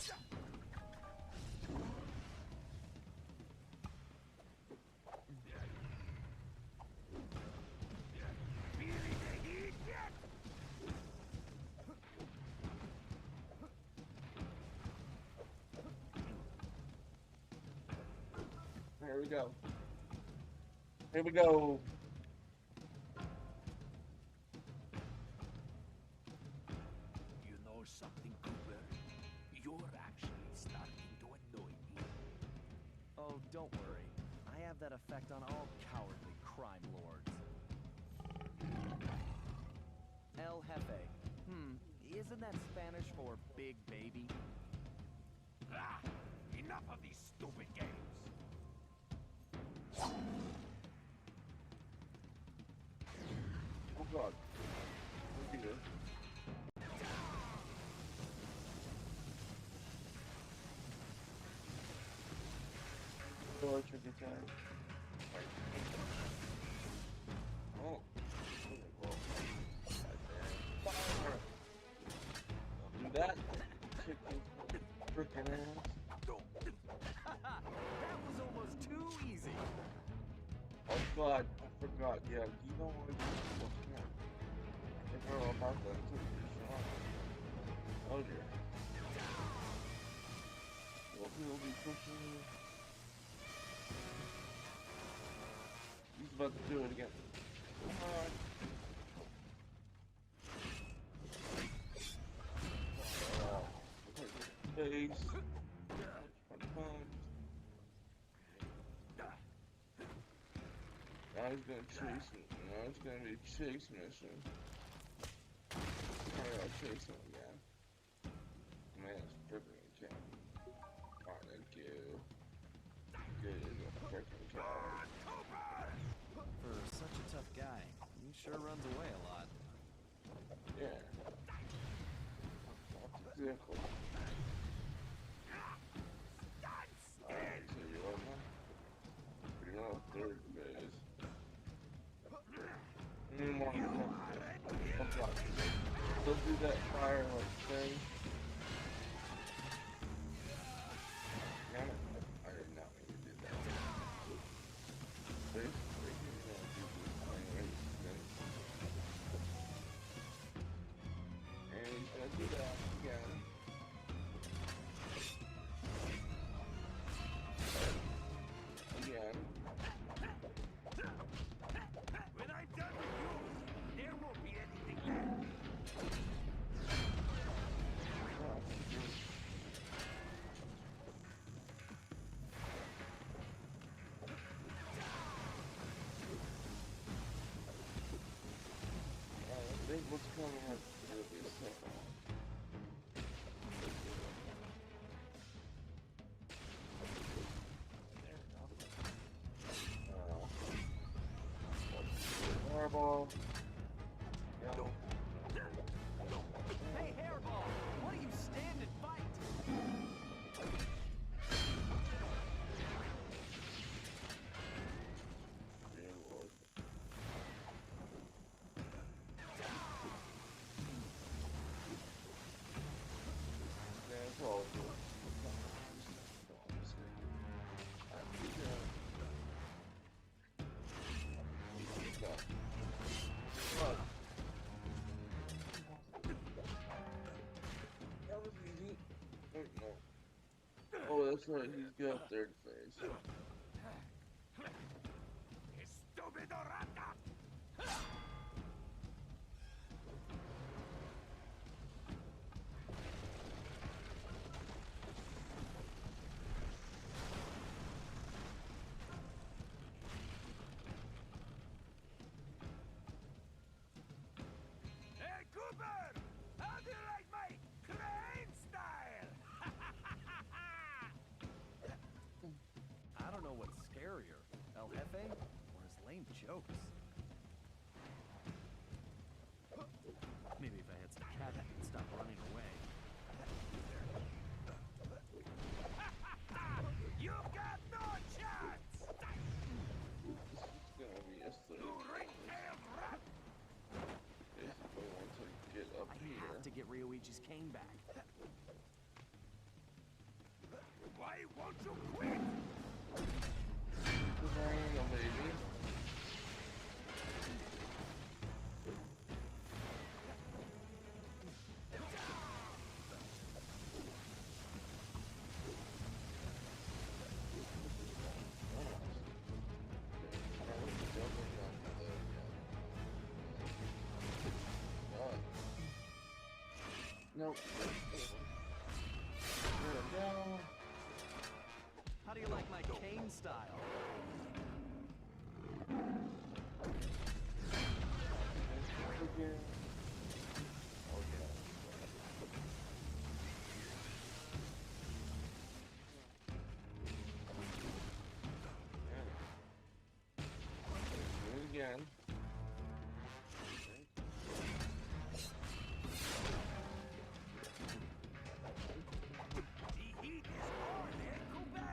Speaker 5: Feeling the heat yet?
Speaker 1: Here we go. Here we go.
Speaker 5: You know something, Cooper? You're actually starting to annoy me.
Speaker 2: Oh, don't worry. I have that effect on all cowardly crime lords. El Jefe. Isn't that Spanish for big baby?
Speaker 5: Ah, enough of these stupid games.
Speaker 1: Oh god. Look at this. Electric attack. Oh. Fire. Don't do that. Kick his frickin' ass.
Speaker 2: That was almost too easy.
Speaker 1: Oh god, I forgot. Yeah, you don't want to do this. I forgot about that until you shot. Oh dear. Well, he'll be pushing you. He's about to do it again. Come on. Face. Now he's gonna chase me. Now it's gonna be a chase mission. I'll chase him again. Man, it's freaking cat. Oh, thank you. Good as a freaking cat.
Speaker 2: For such a tough guy, he sure runs away a lot.
Speaker 1: Yeah. Exactly. Alright, so you're on that. You're on third base. More. Oh god. Don't do that fire like thing. Damn it. I did not mean to do that. Basically, he's gonna do this thing right then. And he's gonna do that again. Again.
Speaker 5: When I'm done with you, there won't be anything left.
Speaker 1: I think what's coming up is gonna be a second one. Fireball.
Speaker 2: Hey, Hairball! Why don't you stand and fight?
Speaker 1: Oh, no. Oh, that's right. He's got third phase.
Speaker 5: Estúpido rata! Hey, Cooper! How do you like my crane style?
Speaker 2: I don't know what's scarier, El Jefe or his lame jokes. Maybe if I had some cat, I could stop running away.
Speaker 5: You got no chance!
Speaker 1: This is gonna be a
Speaker 5: You
Speaker 1: third phase.
Speaker 5: ring-tailed rat!
Speaker 1: Basically, once I get up
Speaker 2: I
Speaker 1: here.
Speaker 2: have to get Ryoichi's cane back.
Speaker 5: Why won't you quit?
Speaker 1: Triangle, baby. Nope. There we go.
Speaker 2: How do you like my cane style?
Speaker 1: Again. Okay. Do it again.
Speaker 5: The heat is on, eh, Cooper?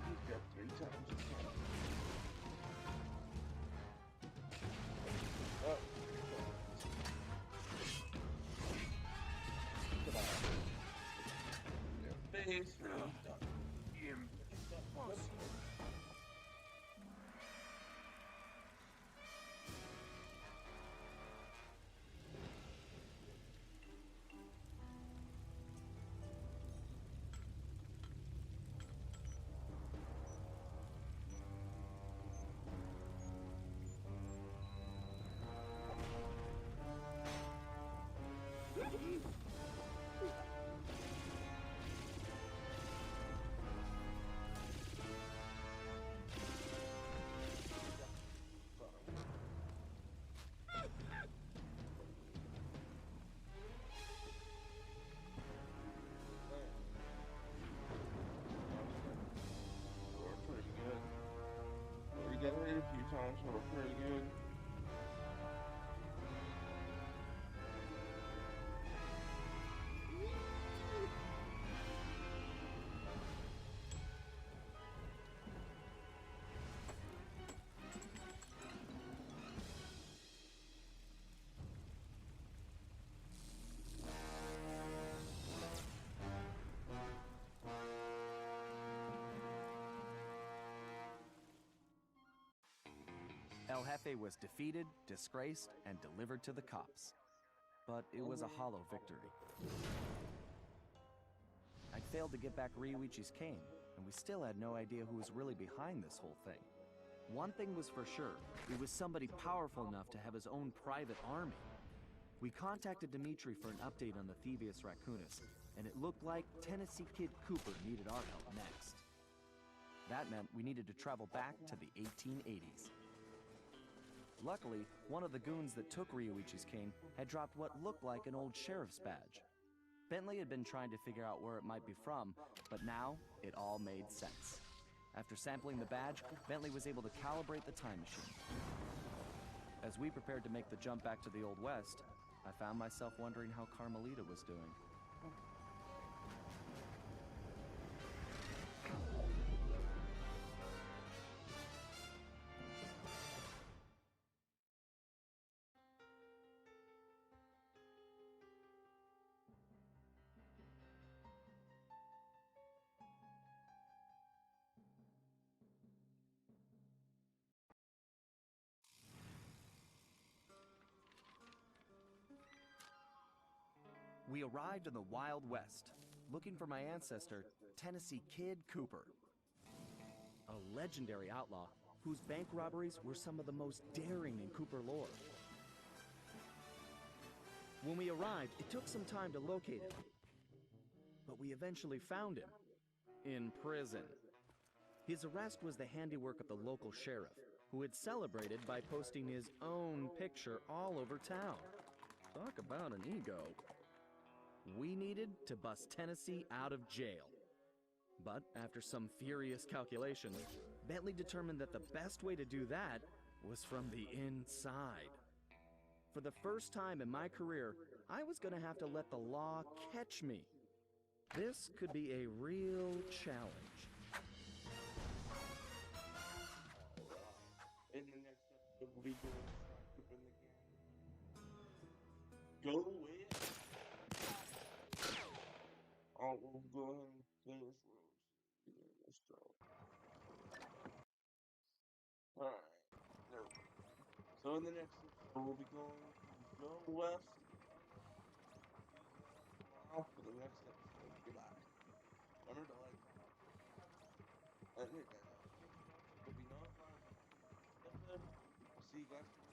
Speaker 1: He's got 3 times his time. Oh. Come on. Yeah, base. Done.
Speaker 5: Impossible.
Speaker 1: We're pretty good. We got hit a few times, but we're pretty good.
Speaker 2: El Jefe was defeated, disgraced, and delivered to the cops. But it was a hollow victory. I'd failed to get back Ryoichi's cane, and we still had no idea who was really behind this whole thing. One thing was for sure, it was somebody powerful enough to have his own private army. We contacted Dimitri for an update on the Thieves Raccoonus, and it looked like Tennessee Kid Cooper needed our help next. That meant we needed to travel back to the 1880s. Luckily, one of the goons that took Ryoichi's cane had dropped what looked like an old sheriff's badge. Bentley had been trying to figure out where it might be from, but now it all made sense. After sampling the badge, Bentley was able to calibrate the time machine. As we prepared to make the jump back to the Old West, I found myself wondering how Carmelita was doing. we arrived in the Wild West, looking for my ancestor, Tennessee Kid Cooper. A legendary outlaw whose bank robberies were some of the most daring in Cooper lore. When we arrived, it took some time to locate him, but we eventually found him in prison. His arrest was the handiwork of the local sheriff, who had celebrated by posting his own picture all over town. Talk about an ego. We needed to bust Tennessee out of jail. But after some furious calculations, Bentley determined that the best way to do that was from the inside. For the first time in my career, I was going to have to let the law catch me. This could be a real challenge.
Speaker 1: In the next episode, we'll be doing Sly Cooper in the game. Go away. Oh, we'll go ahead and finish Rose. Let's go. Alright. There we go. So in the next episode, we'll be going to Go West. Tomorrow for the next episode. Goodbye. Remember to like, comment, and hit that notification bell so you'll be notified when I do a new episode. I'll see you guys tomorrow.